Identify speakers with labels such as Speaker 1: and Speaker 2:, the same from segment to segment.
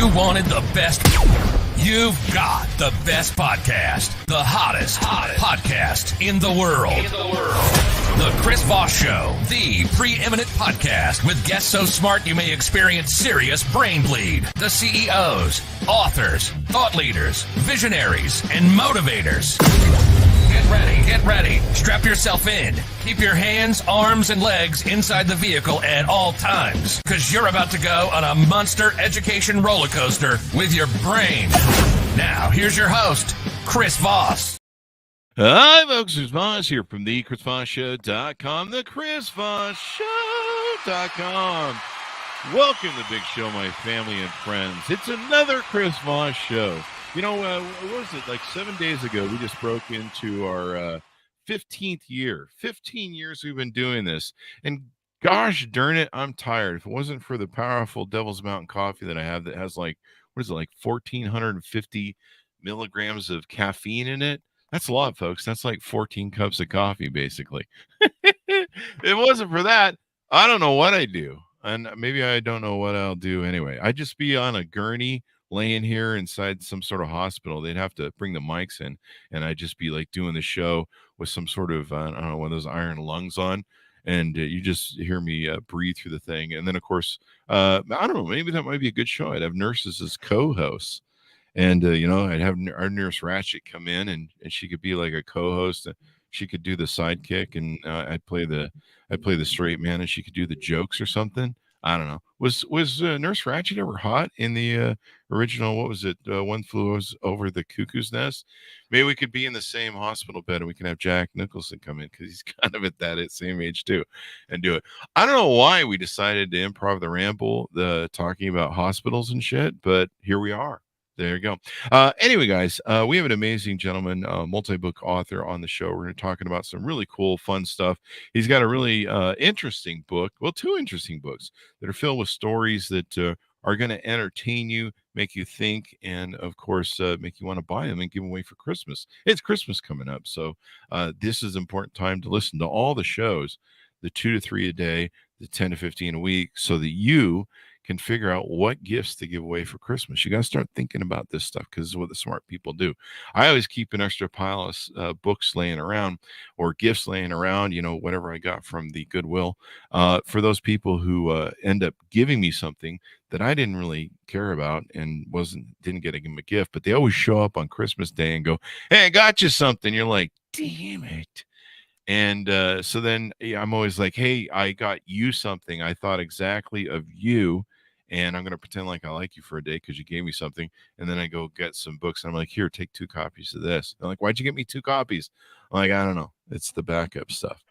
Speaker 1: You wanted the best. You've got the best podcast. The hottest podcast in the world. The Chris Voss Show, the preeminent podcast with guests so smart you may experience serious brain bleed. The CEOs, authors, thought leaders, visionaries, and motivators. Get ready. Strap yourself in. Keep your hands, arms, and legs inside the vehicle at all times, because you're about to go on a monster education roller coaster with your brain. Now, here's your host, Chris Voss.
Speaker 2: Hi, folks. Chris Voss here from the ChrisVossShow.com, the ChrisVossShow.com. Welcome to the big show, my family and friends. It's another Chris Voss Show. You know, what was it, like 7 days ago, we just broke into our 15th year. 15 years we've been doing this. And gosh darn it, I'm tired. If it wasn't for the powerful Devil's Mountain coffee that I have that has like, 1,450 milligrams of caffeine in it? That's a lot, folks. That's like 14 cups of coffee, basically. If it wasn't for that, I don't know what I'd do. And maybe I don't know what I'll do anyway. I'd just be on a gurney laying here inside some sort of hospital. They'd have to bring the mics in, and I'd just be like doing the show with some sort of, I don't know, one of those iron lungs on. And you just hear me breathe through the thing. And then, of course, I don't know, maybe that might be a good show. I'd have nurses as co-hosts. And, I'd have our nurse Ratchet come in, and she could be like a co-host. She could do the sidekick, and I'd play the straight man, and she could do the jokes or something. I don't know. Was Nurse Ratchet ever hot in the original? What was it? One Flew Over the Cuckoo's Nest. Maybe we could be in the same hospital bed, and we can have Jack Nicholson come in because he's kind of at that same age too, and do it. I don't know why we decided to improv the ramble, talking about hospitals and shit, but here we are. There you go. Anyway, guys, we have an amazing gentleman, multi-book author on the show. We're going to be talking about some really cool, fun stuff. He's got a really interesting book. Well, two interesting books that are filled with stories that are going to entertain you, make you think, and, of course, make you want to buy them and give them away for Christmas. It's Christmas coming up, so this is an important time to listen to all the shows, the 2 to 3 a day, the 10 to 15 a week, so that you can figure out what gifts to give away for Christmas. You got to start thinking about this stuff because this is what the smart people do. I always keep an extra pile of books laying around or gifts laying around, whatever I got from the Goodwill, for those people who end up giving me something that I didn't really care about and didn't get them a gift, but they always show up on Christmas Day and go, "Hey, I got you something." You're like, damn it. And so then I'm always like, "Hey, I got you something. I thought exactly of you. And I'm going to pretend like I like you for a day because you gave me something." And then I go get some books. And I'm like, "Here, take 2 copies of this." They're like, "Why'd you get me 2 copies?" I'm like, "I don't know. It's the backup stuff."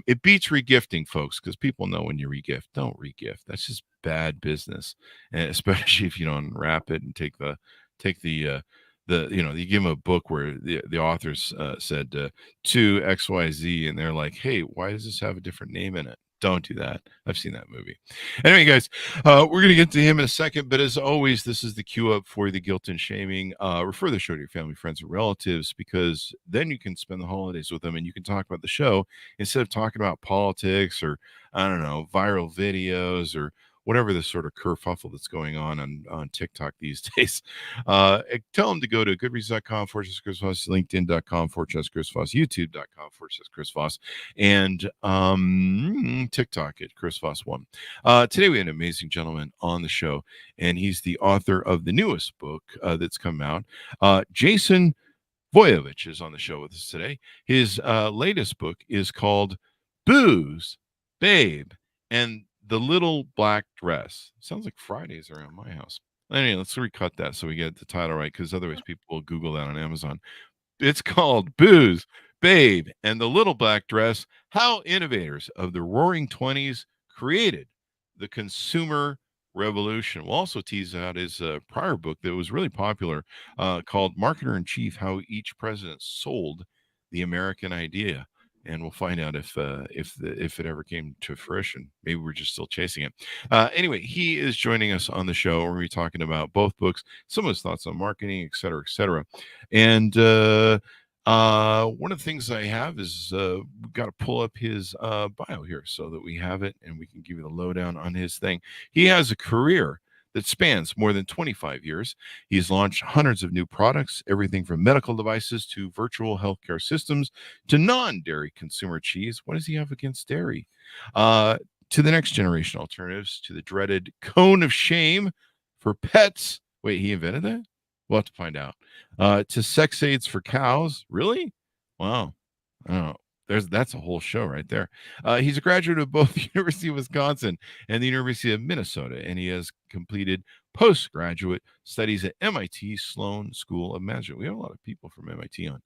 Speaker 2: It beats regifting, folks, because people know when you regift. Don't regift. That's just bad business. And especially if you don't unwrap it and take the you give them a book where the authors said to XYZ, and they're like, "Hey, why does this have a different name in it?" Don't do that. I've seen that movie. Anyway, guys, we're going to get to him in a second. But as always, this is the cue up for the guilt and shaming. Refer the show to your family, friends, and relatives, because then you can spend the holidays with them and you can talk about the show instead of talking about politics or, I don't know, viral videos or whatever the sort of kerfuffle that's going on TikTok these days. Tell them to go to goodreads.com/Chris Voss, LinkedIn.com/Chris Voss, YouTube.com/Chris Voss, and TikTok at Chris Voss 1. Today we have an amazing gentleman on the show, and he's the author of the newest book that's come out. Jason Voiovich is on the show with us today. His latest book is called Booze, Babe, and the Little Black Dress. Sounds like Fridays around my house. Anyway, let's recut that so we get the title right, because otherwise people will Google that on Amazon. It's called Booze, Babe, and the Little Black Dress: How Innovators of the Roaring 20s Created the Consumer Revolution. We'll also tease out his prior book that was really popular called Marketer in Chief: How Each President Sold the American Idea. And we'll find out if it ever came to fruition. Maybe we're just still chasing it. Anyway, he is joining us on the show. We're going to be talking about both books, some of his thoughts on marketing, et cetera, et cetera. And one of the things I have is we've got to pull up his bio here so that we have it and we can give you the lowdown on his thing. He has a career that spans more than 25 years. He's launched hundreds of new products, everything from medical devices to virtual healthcare systems to non-dairy consumer cheese. What does he have against dairy? To the next generation alternatives, to the dreaded cone of shame for pets. Wait, he invented that? We'll have to find out. To sex aids for cows. Really? Wow. Oh, that's a whole show right there. He's a graduate of both the University of Wisconsin and the University of Minnesota, and he has completed postgraduate studies at MIT Sloan School of Management. We have a lot of people from MIT on.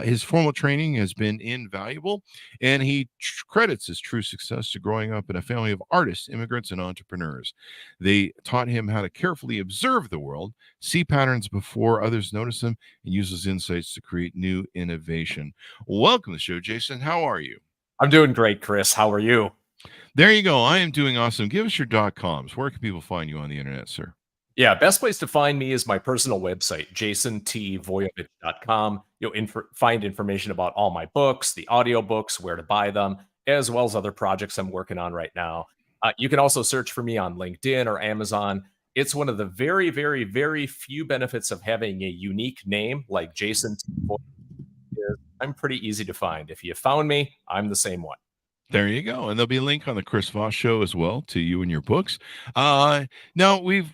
Speaker 2: His formal training has been invaluable, and he credits his true success to growing up in a family of artists, immigrants, and entrepreneurs. They taught him how to carefully observe the world, see patterns before others notice them, and use those insights to create new innovation. Welcome to the show, Jason. How are you?
Speaker 3: I'm doing great, Chris. How are you?
Speaker 2: There you go. I am doing awesome. Give us your .coms. Where can people find you on the internet, sir?
Speaker 3: Yeah, best place to find me is my personal website, jasontvoiovich.com. You'll find information about all my books, the audiobooks, where to buy them, as well as other projects I'm working on right now. You can also search for me on LinkedIn or Amazon. It's one of the very, very, very few benefits of having a unique name like Jason T. Voiovich. I'm pretty easy to find. If you found me, I'm the same one.
Speaker 2: There you go, and there'll be a link on the Chris Voss show as well to you and your books. Now we've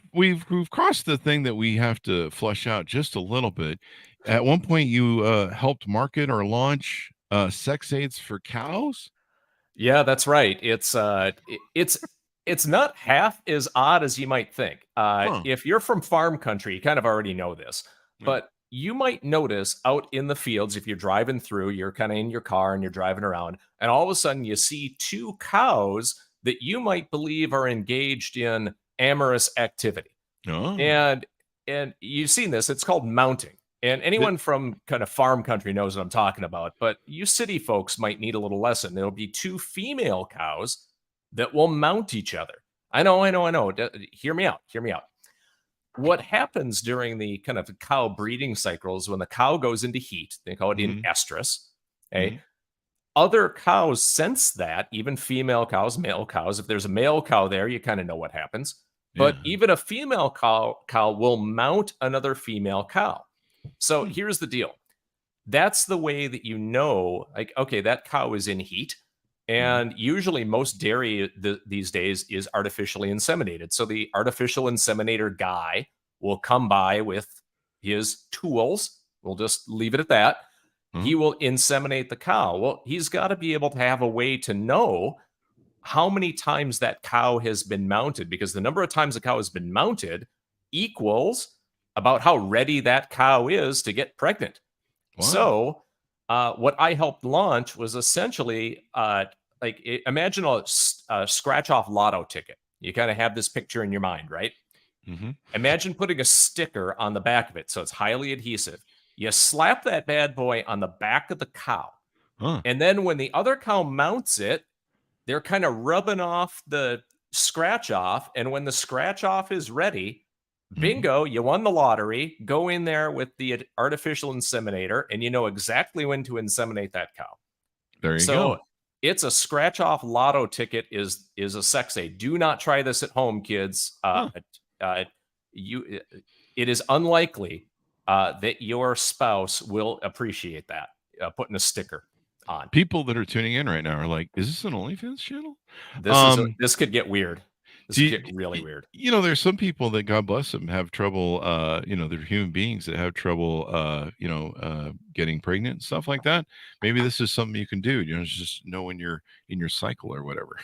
Speaker 2: crossed the thing that we have to flush out just a little bit. At one point, you helped market or launch sex aids for cows.
Speaker 3: Yeah, that's right. It's not half as odd as you might think. If you're from farm country, you kind of already know this, but you might notice out in the fields, if you're driving through, you're kind of in your car and you're driving around, and all of a sudden you see two cows that you might believe are engaged in amorous activity.
Speaker 2: Oh.
Speaker 3: And you've seen this. It's called mounting. And anyone from kind of farm country knows what I'm talking about. But you city folks might need a little lesson. There'll be two female cows that will mount each other. I know. Hear me out. What happens during the kind of cow breeding cycles when the cow goes into heat, they call it in estrus. Okay. Other cows sense that, even female cows, male cows. If there's a male cow there, you kind of know what happens. But even a female cow will mount another female cow. So here's the deal. That's the way that you know, like, okay, that cow is in heat. And usually most dairy these days is artificially inseminated. So the artificial inseminator guy will come by with his tools. We'll just leave it at that. He will inseminate the cow. Well, he's got to be able to have a way to know how many times that cow has been mounted, because the number of times a cow has been mounted equals about how ready that cow is to get pregnant. Wow. So what I helped launch was essentially imagine a scratch off lotto ticket. You kind of have this picture in your mind, right? Imagine putting a sticker on the back of it so it's highly adhesive. You slap that bad boy on the back of the cow. And then when the other cow mounts it, they're kind of rubbing off the scratch off. And when the scratch off is ready, bingo, you won the lottery. Go in there with the artificial inseminator, and you know exactly when to inseminate that cow.
Speaker 2: There you go.
Speaker 3: It's a scratch off lotto ticket is a sex aid. Do not try this at home, kids. It is unlikely that your spouse will appreciate that, putting a sticker on.
Speaker 2: People that are tuning in right now are like, is this an OnlyFans channel?
Speaker 3: This could get weird. This could get really weird.
Speaker 2: You know, there's some people that, God bless them, have trouble, they're human beings that have trouble, getting pregnant and stuff like that. Maybe this is something you can do, just know when you're in your cycle or whatever.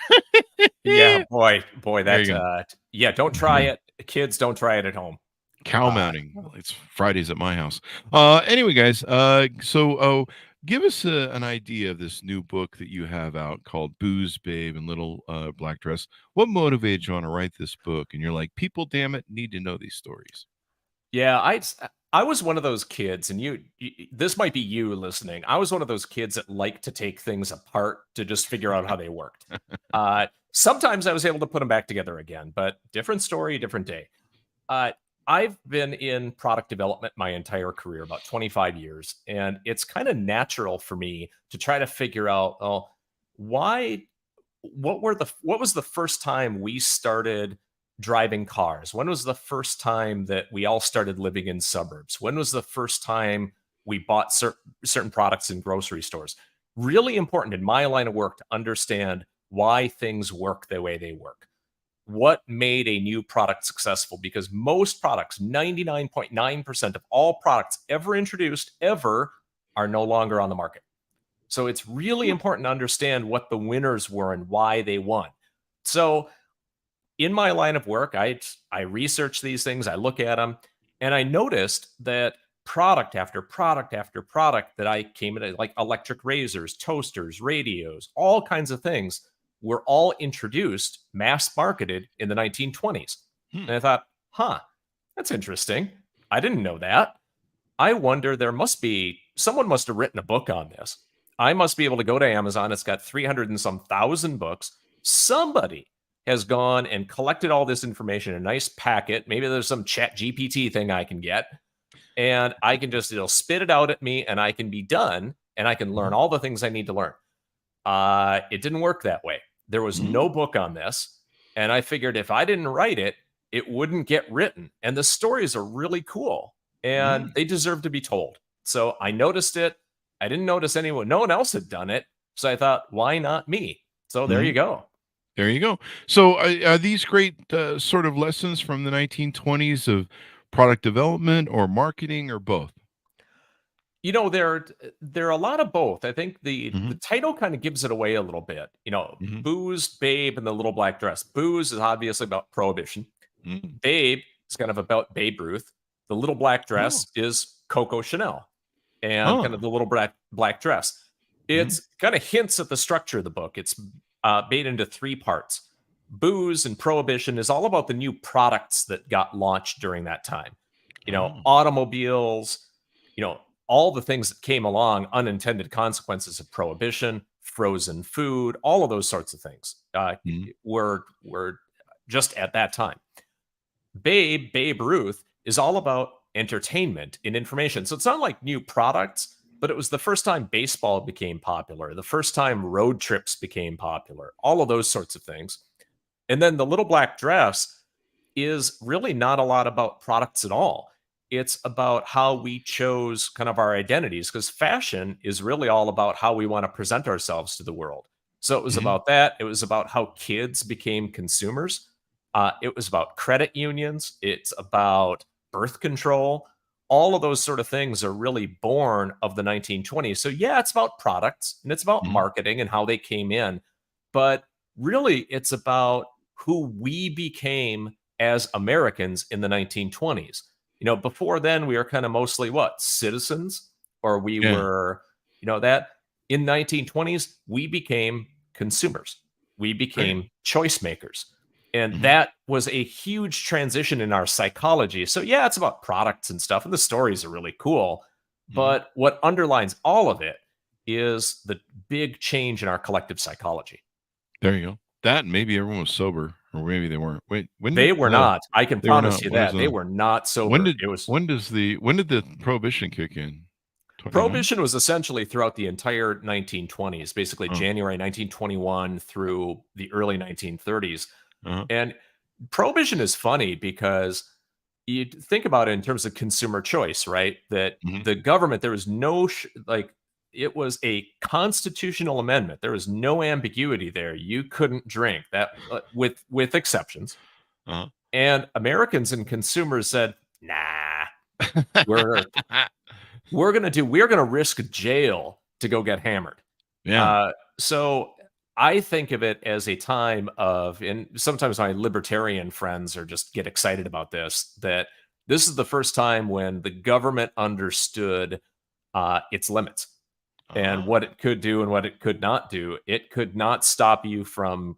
Speaker 3: Yeah, boy, don't try it. Kids, don't try it at home.
Speaker 2: Cow mounting. It's Fridays at my house. Anyway, guys, so give us an idea of this new book that you have out called Booze, Babe, and Little Black Dress. What motivated you on to write this book? And you're like, people, damn it, need to know these stories.
Speaker 3: Yeah, I was one of those kids, and you this might be you listening. I was one of those kids that like to take things apart to just figure out how they worked. Sometimes I was able to put them back together again, but different story, different day. I've been in product development my entire career, about 25 years, and it's kind of natural for me to try to figure out what was the first time we started driving cars? When was the first time that we all started living in suburbs? When was the first time we bought certain products in grocery stores? Really important in my line of work to understand why things work the way they work. What made a new product successful? Because most products, 99.9% of all products ever introduced ever, are no longer on the market. So it's really important to understand what the winners were and why they won. So in my line of work, I research these things, I look at them, and I noticed that product after product after product that I came into, like electric razors, toasters, radios, all kinds of things, were all introduced, mass marketed in the 1920s.
Speaker 2: Hmm.
Speaker 3: And I thought, that's interesting. I didn't know that. I wonder, someone must have written a book on this. I must be able to go to Amazon. It's got 300 and some thousand books. Somebody has gone and collected all this information in a nice packet. Maybe there's some chat GPT thing I can get. And I can it'll spit it out at me and I can be done and I can learn all the things I need to learn. It didn't work that way. There was no book on this. And I figured if I didn't write it, it wouldn't get written. And the stories are really cool and they deserve to be told. So I noticed it. I didn't notice no one else had done it. So I thought, why not me? So there you go.
Speaker 2: There you go. So are these great sort of lessons from the 1920s of product development or marketing or both?
Speaker 3: You know, there are a lot of both. I think the title kind of gives it away a little bit. You know, Booze, Babe, and the Little Black Dress. Booze is obviously about prohibition. Babe is kind of about Babe Ruth. The Little Black Dress is Coco Chanel, and kind of the Little Black Dress. It's kind of hints at the structure of the book. It's made into three parts. Booze and prohibition is all about the new products that got launched during that time. You know, automobiles, you know, all the things that came along, unintended consequences of prohibition, frozen food, all of those sorts of things were just at that time. Babe Ruth is all about entertainment and information. So it's not like new products, but it was the first time baseball became popular, the first time road trips became popular, all of those sorts of things. And then the Little Black Dress is really not a lot about products at all. It's about how we chose kind of our identities, because fashion is really all about how we want to present ourselves to the world. So it was about that. It was about how kids became consumers. It was about credit unions. It's about birth control. All of those sort of things are really born of the 1920s. So yeah, it's about products and it's about marketing and how they came in. But really, it's about who we became as Americans in the 1920s. You know, before then, we were kind of mostly citizens, or we were, that in 1920s, we became consumers. We became choice makers. And that was a huge transition in our psychology. So yeah, it's about products and stuff, and the stories are really cool. But what underlines all of it is the big change in our collective psychology.
Speaker 2: There you go. That and maybe everyone was sober, or maybe they weren't. Wait, when
Speaker 3: they were not. I can promise you that they were not sober.
Speaker 2: When did the prohibition kick in? 29?
Speaker 3: Prohibition was essentially throughout the entire 1920s, basically January 1921 through the early 1930s. And prohibition is funny because you think about it in terms of consumer choice, right? That the government, there was no it was a constitutional amendment. There was no ambiguity there. You couldn't drink that, with exceptions. And Americans and consumers said, "Nah, we're gonna risk jail to go get hammered." So I think of it as a time of, and sometimes my libertarian friends get excited about this, that this is the first time when the government understood its limits. And what it could do and what it could not do. It could not stop you from,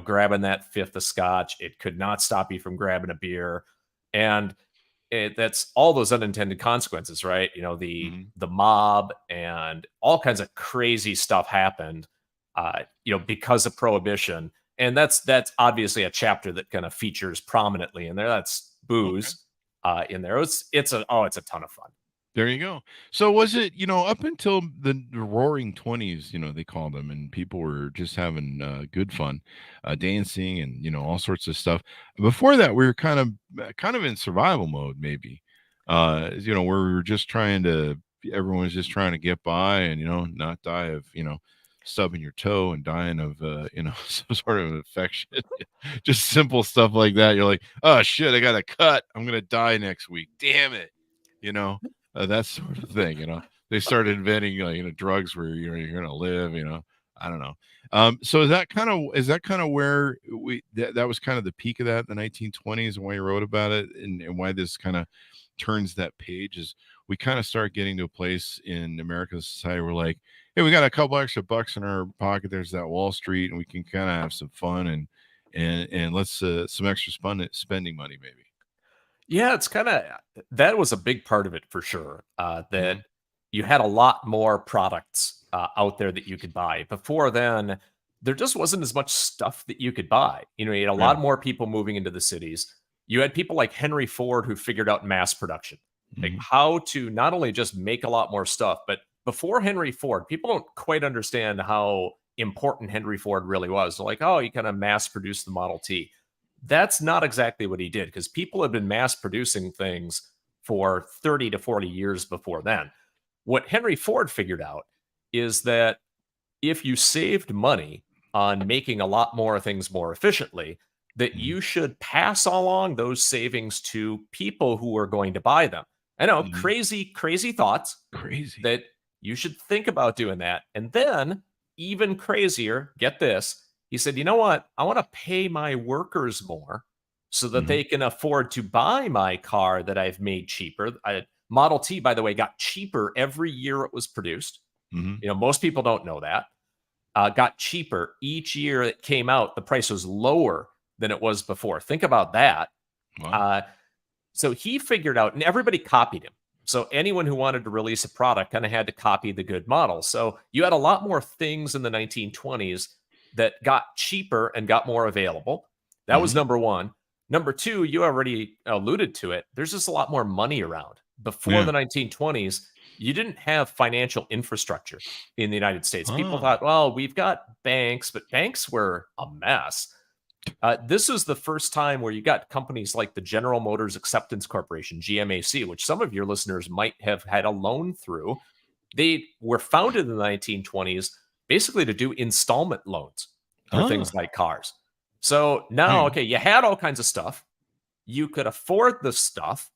Speaker 3: grabbing that fifth of scotch. It could not stop you from grabbing a beer. And that's all those unintended consequences, right? The mob and all kinds of crazy stuff happened, because of prohibition. And that's obviously a chapter that kind of features prominently in there. That's booze in there. It's a ton of fun.
Speaker 2: There you go. So was it, up until the roaring 20s, they called them, and people were just having good fun, dancing and, all sorts of stuff. Before that, we were kind of in survival mode, maybe, where we were just everyone was just trying to get by and, not die of, stubbing your toe and dying of, some sort of infection. Just simple stuff like that. You're like, oh shit, I got a cut. I'm going to die next week. Damn it. You know, that sort of thing. They started inventing drugs where you're gonna live. I don't know. So is that kind of where that was kind of the peak of that in the 1920s, and why you wrote about it, and why this kind of turns that page is we kind of start getting to a place in American society where, like, hey, we got a couple extra bucks in our pocket. There's that Wall Street, and we can kind of have some fun and let's some extra spending money maybe.
Speaker 3: Yeah, it's kind of that was a big part of it for sure. That
Speaker 2: Mhm.
Speaker 3: you had a lot more products out there that you could buy. Before then, there just wasn't as much stuff that you could buy. You had a
Speaker 2: Yeah.
Speaker 3: lot more people moving into the cities. You had people like Henry Ford who figured out mass production, like
Speaker 2: Mhm.
Speaker 3: how to not only just make a lot more stuff, but before Henry Ford, people don't quite understand how important Henry Ford really was. They're like, oh, he kind of mass produced the Model T. That's not exactly what he did because people have been mass producing things for 30 to 40 years before then. What Henry Ford figured out is that if you saved money on making a lot more things more efficiently, that
Speaker 2: Mhm.
Speaker 3: you should pass along those savings to people who are going to buy them. I know,
Speaker 2: Mhm.
Speaker 3: crazy, crazy thoughts
Speaker 2: Crazy.
Speaker 3: that you should think about doing that. And then, even crazier, get this. He said, you know what? I want to pay my workers more so that
Speaker 2: Mhm.
Speaker 3: they can afford to buy my car that I've made cheaper. Model T, by the way, got cheaper every year it was produced.
Speaker 2: Mhm.
Speaker 3: Most people don't know that. Got cheaper each year it came out. The price was lower than it was before. Think about that.
Speaker 2: Wow.
Speaker 3: Uh, so he figured out, and everybody copied him. So anyone who wanted to release a product kind of had to copy the good model. So you had a lot more things in the 1920s that got cheaper and got more available. That was
Speaker 2: Mhm.
Speaker 3: number one. Number two, you already alluded to it. There's just a lot more money around. Before
Speaker 2: Yeah.
Speaker 3: the 1920s, you didn't have financial infrastructure in the United States. People
Speaker 2: Ah.
Speaker 3: thought, well, we've got banks, but banks were a mess. This was the first time where you got companies like the General Motors Acceptance Corporation, GMAC, which some of your listeners might have had a loan through. They were founded in the 1920s basically to do installment loans for
Speaker 2: Ah.
Speaker 3: things like cars. So
Speaker 2: There
Speaker 3: now,
Speaker 2: you go.
Speaker 3: okay, you had all kinds of stuff. You could afford the stuff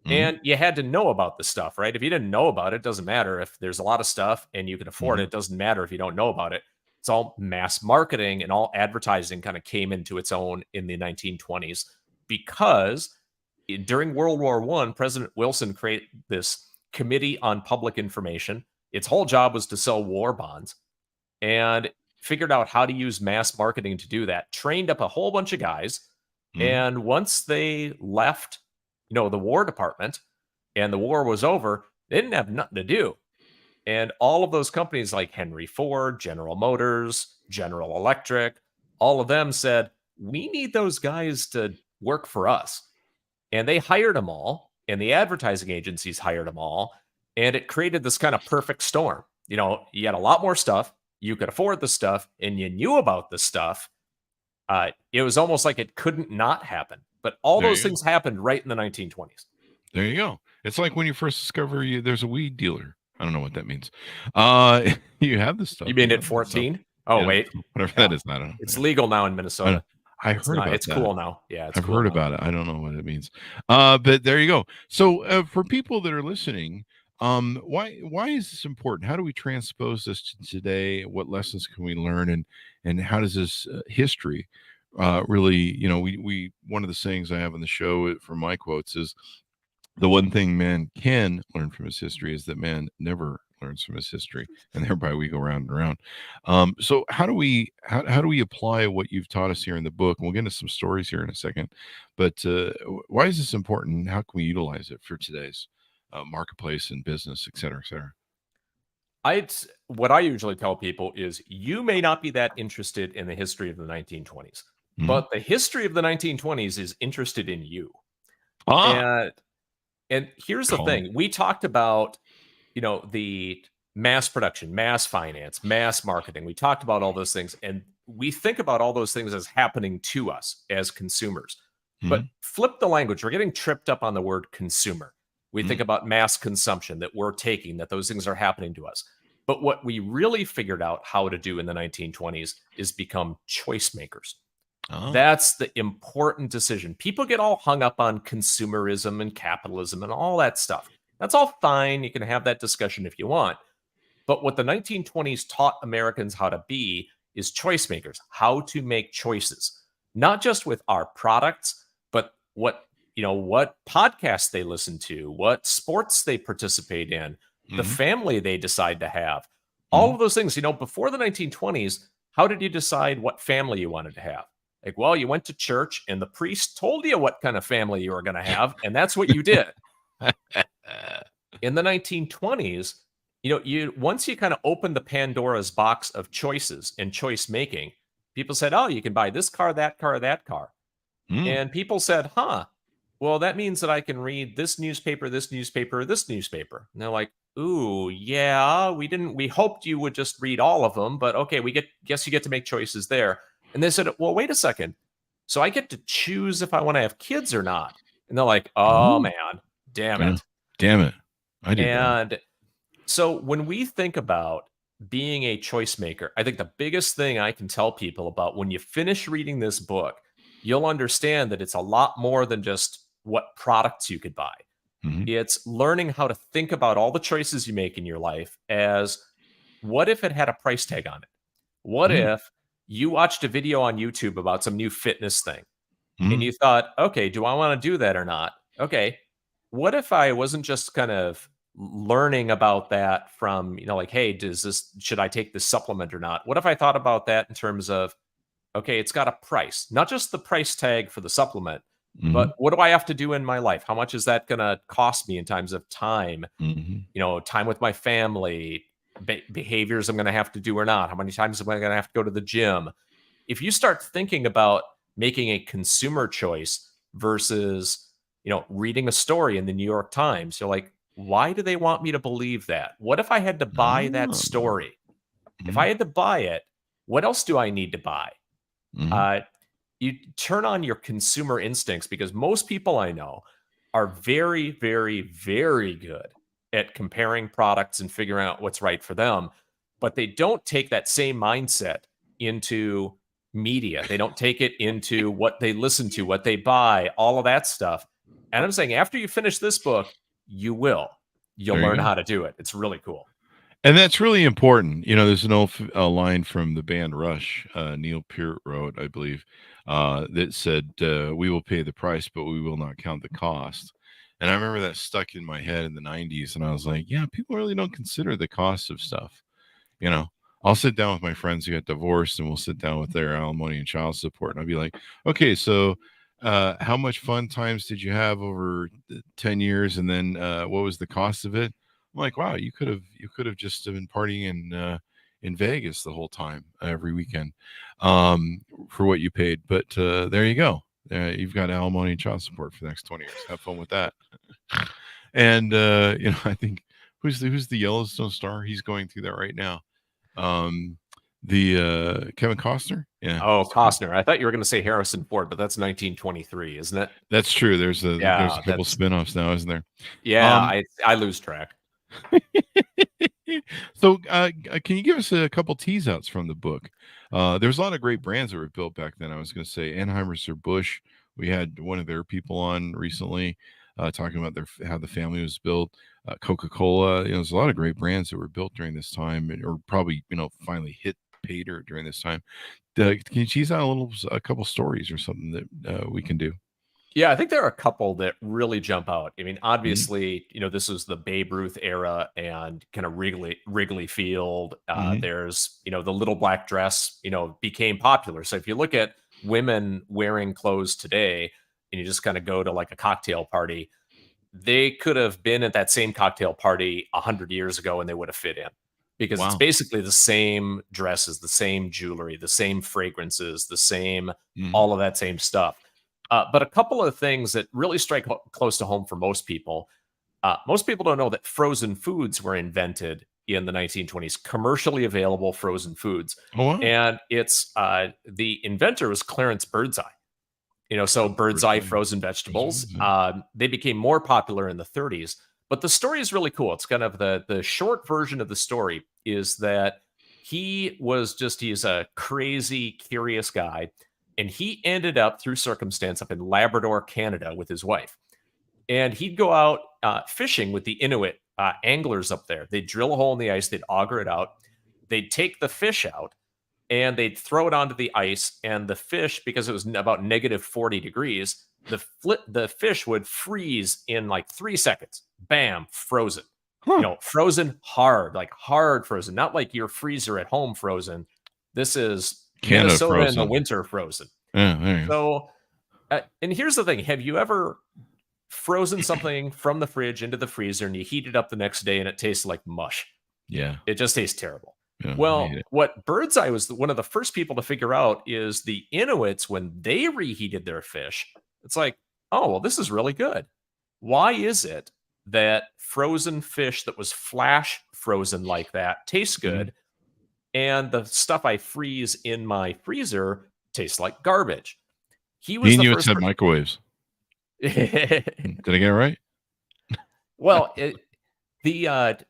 Speaker 2: Mhm.
Speaker 3: and you had to know about the stuff, right? If you didn't know about it, it doesn't matter. If there's a lot of stuff and you can afford it,
Speaker 2: Mhm.
Speaker 3: it doesn't matter if you don't know about it. It's all mass marketing and all advertising kind of came into its own in the 1920s because during World War One, President Wilson created this Committee on Public Information. Its whole job was to sell war bonds and figured out how to use mass marketing to do that. Trained up a whole bunch of guys,
Speaker 2: Mhm.
Speaker 3: and once they left, the War Department, and the war was over, they didn't have nothing to do. And all of those companies like Henry Ford, General Motors, General Electric, all of them said, we need those guys to work for us. And they hired them all, and the advertising agencies hired them all. And it created this kind of perfect storm. You had a lot more stuff, you could afford the stuff, and you knew about the stuff. It was almost like it couldn't not happen. But all
Speaker 2: There
Speaker 3: those
Speaker 2: you go.
Speaker 3: things happened right in the 1920s.
Speaker 2: There you go. It's like when you first discover there's a weed dealer. I don't know what that means. You have the
Speaker 3: You
Speaker 2: stuff.
Speaker 3: mean
Speaker 2: You
Speaker 3: at
Speaker 2: know that stuff.
Speaker 3: 14? Oh,
Speaker 2: You know,
Speaker 3: wait.
Speaker 2: whatever
Speaker 3: Yeah.
Speaker 2: that is. I don't know.
Speaker 3: It's
Speaker 2: Yeah.
Speaker 3: legal now in
Speaker 2: I, don't-
Speaker 3: Minnesota.
Speaker 2: I
Speaker 3: It's
Speaker 2: heard
Speaker 3: not.
Speaker 2: about
Speaker 3: It's
Speaker 2: that.
Speaker 3: cool now. Yeah, it's
Speaker 2: I've
Speaker 3: cool
Speaker 2: heard
Speaker 3: now.
Speaker 2: about it. I don't know what it means. But there you go. So for people that are listening, why is this important? How do we transpose this to today? What lessons can we learn, and how does this history really? We one of the sayings I have on the show from my quotes is the one thing man can learn from his history is that man never learns from his history, and thereby we go round and round. So how do we apply what you've taught us here in the book? And we'll get into some stories here in a second, but why is this important? How can we utilize it for today's marketplace and business, et cetera, et cetera?
Speaker 3: What I usually tell people is you may not be that interested in the history of the 1920s,
Speaker 2: Mhm.
Speaker 3: but the history of the 1920s is interested in you.
Speaker 2: Ah,
Speaker 3: And And here's the
Speaker 2: Calm.
Speaker 3: thing. We talked about, the mass production, mass finance, mass marketing. We talked about all those things. And we think about all those things as happening to us as consumers. But
Speaker 2: Mhm.
Speaker 3: flip the language. We're getting tripped up on the word consumer. We think
Speaker 2: Mhm.
Speaker 3: about mass consumption, that we're taking, that those things are happening to us. But what we really figured out how to do in the 1920s is become choice makers.
Speaker 2: Oh.
Speaker 3: That's the important decision. People get all hung up on consumerism and capitalism and all that stuff. That's all fine. You can have that discussion if you want. But what the 1920s taught Americans how to be is choice makers, how to make choices, not just with our products, but what podcasts they listen to, what sports they participate in, the
Speaker 2: Mhm.
Speaker 3: family they decide to have. All
Speaker 2: Mhm.
Speaker 3: of those things, before the 1920s, how did you decide what family you wanted to have? Like, well, you went to church and the priest told you what kind of family you were going to have, and that's what you did. In the 1920s, you once you kind of opened the Pandora's box of choices and choice making, people said, "Oh, you can buy this car, that car, that car."
Speaker 2: Mm.
Speaker 3: And people said, "Huh, well, that means that I can read this newspaper, this newspaper, this newspaper." And they're like, "Ooh, yeah, we hoped you would just read all of them, but okay, guess you get to make choices there." And they said, "Well, wait a second. So I get to choose if I want to have kids or not." And they're like, "Oh
Speaker 2: Oh.
Speaker 3: man, damn
Speaker 2: Yeah.
Speaker 3: it."
Speaker 2: Damn it. I did that.
Speaker 3: And so when we think about being a choice maker, I think the biggest thing I can tell people about when you finish reading this book, you'll understand that it's a lot more than just what products you could buy.
Speaker 2: Mhm.
Speaker 3: It's learning how to think about all the choices you make in your life as, what if it had a price tag on it? What
Speaker 2: Mm.
Speaker 3: if you watched a video on YouTube about some new fitness thing and
Speaker 2: Mhm.
Speaker 3: you thought, okay, do I want to do that or not? Okay. What if I wasn't just kind of learning about that from, like, hey, should I take this supplement or not? What if I thought about that in terms of, okay, it's got a price, not just the price tag for the supplement,
Speaker 2: Mhm.
Speaker 3: but what do I have to do in my life? How much is that going to cost me in terms of time,
Speaker 2: Mhm.
Speaker 3: time with my family, behaviors I'm going to have to do or not? How many times am I going to have to go to the gym? If you start thinking about making a consumer choice versus, reading a story in the New York Times, you're like, why do they want me to believe that? What if I had to buy that
Speaker 2: Oh.
Speaker 3: story? If
Speaker 2: Mhm.
Speaker 3: I had to buy it, what else do I need to buy?
Speaker 2: Mhm.
Speaker 3: Uh, you turn on your consumer instincts, because most people I know are very, very, very good at comparing products and figuring out what's right for them, but they don't take that same mindset into media. They don't take it into what they listen to, what they buy, all of that stuff. And I'm saying, after you finish this book, you will. You'll
Speaker 2: There you
Speaker 3: learn
Speaker 2: go.
Speaker 3: how to do it. It's really cool.
Speaker 2: And that's really important. There's an old line from the band Rush, Neil Peart wrote, I believe, that said, "We will pay the price, but we will not count the cost." And I remember that stuck in my head in the '90s, and I was like, "Yeah, people really don't consider the cost of stuff." You know, I'll sit down with my friends who got divorced, and we'll sit down with their alimony and child support, and I'll be like, "Okay, so how much fun times did you have over 10 years, and then what was the cost of it?" I'm like, "Wow, you could have just been partying in Vegas the whole time, every weekend, for what you paid." But there you go. You've got alimony and child support for the next 20 years. Have fun with that. And I think who's the Yellowstone star? He's going through that right now. Um, the Kevin Costner. Yeah,
Speaker 3: Oh, Costner. I thought you were going to say Harrison Ford, but that's 1923, isn't it?
Speaker 2: that's true. There's
Speaker 3: Yeah,
Speaker 2: a couple spinoffs now, isn't there?
Speaker 3: yeah,
Speaker 2: Um,
Speaker 3: I lose track.
Speaker 2: so can you give us a couple tease outs from the book? There's a lot of great brands that were built back then. I was going to say Anheuser-Busch. We had one of their people on recently, talking about how the family was built. Coca-Cola. There's a lot of great brands that were built during this time, or probably finally hit pay dirt during this time. Can you tease out a couple stories or something that we can do?
Speaker 3: Yeah, I think there are a couple that really jump out. I mean,
Speaker 2: Mhm.
Speaker 3: obviously, this was the Babe Ruth era and kind of Wrigley Field.
Speaker 2: Mhm.
Speaker 3: There's, the little black dress, became popular. So if you look at women wearing clothes today and you just kind of go to like a cocktail party, they could have been at that same cocktail party 100 years ago and they would have fit in, because it's
Speaker 2: Wow.
Speaker 3: basically the same dresses, the same jewelry, the same fragrances, the same,
Speaker 2: Mhm.
Speaker 3: all of that same stuff. But a couple of things that really strike close to home for most people. Most people don't know that frozen foods were invented in the 1920s, commercially available frozen foods.
Speaker 2: Oh wow.
Speaker 3: And it's the inventor was Clarence Birdseye. So Birdseye frozen vegetables, they became more popular in the 30s. But the story is really cool. It's kind of the short version of the story is that he's a crazy, curious guy. And he ended up, through circumstance, up in Labrador, Canada with his wife. And he'd go out fishing with the Inuit anglers up there. They'd drill a hole in the ice, they'd auger it out, they'd take the fish out, and they'd throw it onto the ice. And the fish, because it was about negative 40 degrees, the fish would freeze in like 3 seconds. Bam, frozen. Frozen hard, like hard frozen, not like your freezer at home frozen. This is
Speaker 2: Canada
Speaker 3: Minnesota
Speaker 2: frozen.
Speaker 3: in the winter frozen.
Speaker 2: Yeah, there you go.
Speaker 3: So, and here's the thing: have you ever frozen something from the fridge into the freezer and you heat it up the next day and it tastes like mush?
Speaker 2: Yeah.
Speaker 3: It just tastes terrible.
Speaker 2: Yeah,
Speaker 3: Well, what Birdseye was one of the first people to figure out is the Inuits, when they reheated their fish, it's like, oh, well, this is really good. Why is it that frozen fish that was flash frozen like that tastes good, and the stuff I freeze in my freezer tastes like garbage? He was the
Speaker 2: Inuits
Speaker 3: first
Speaker 2: had microwaves. Did I get it right?
Speaker 3: Well,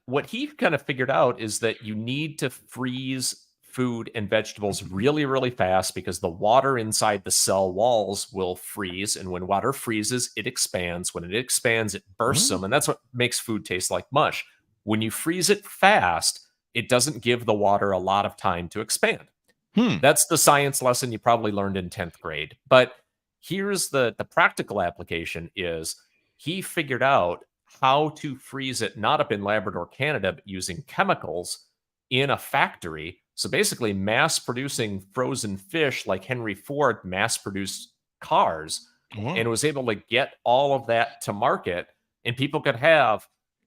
Speaker 3: what he kind of figured out is that you need to freeze food and vegetables really, really fast because the water inside the cell walls will freeze. And when water freezes, it expands. When it expands, it bursts them. And that's what makes food taste like mush. When you freeze it fast, it doesn't give the water a lot of time to expand. That's the science lesson you probably learned in 10th grade. But here's the practical application is he figured out how to freeze it, not up in Labrador, Canada, but using chemicals in a factory. So basically mass producing frozen fish like Henry Ford mass produced cars and was able to get all of that to market. And people could have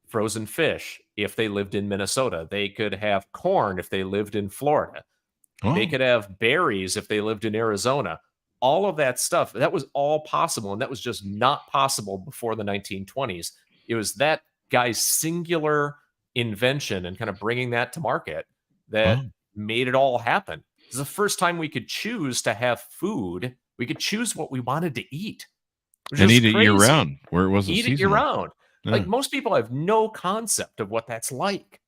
Speaker 3: frozen fish if they lived in Minnesota. They could have corn if they lived in Florida. They could have berries if they lived in Arizona. All of that stuff, that was all possible. And that was just not possible before the 1920s. It was that guy's singular invention and kind of bringing that to market that made it all happen. It's the first time we could choose to have food. We could choose what we wanted to eat.
Speaker 2: And eat it year round where it wasn't seasonal.
Speaker 3: Eat it year round. Yeah. Like most people have no concept of what that's like.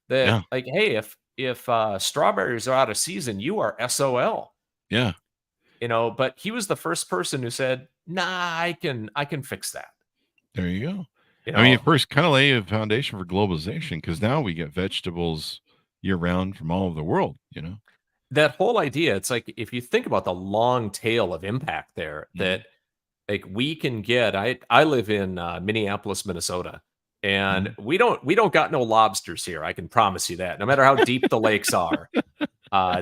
Speaker 3: That like, hey, if strawberries are out of season, you are SOL.
Speaker 2: Yeah.
Speaker 3: But he was the first person who said, nah, I can fix that.
Speaker 2: There you go. I mean, first kind of lay a foundation for globalization because now we get vegetables year round from all over the world,
Speaker 3: That whole idea, it's like, if you think about the long tail of impact there, that like we can get, I live in Minneapolis, Minnesota, and we don't got no lobsters here. I can promise you that, no matter how deep the lakes are.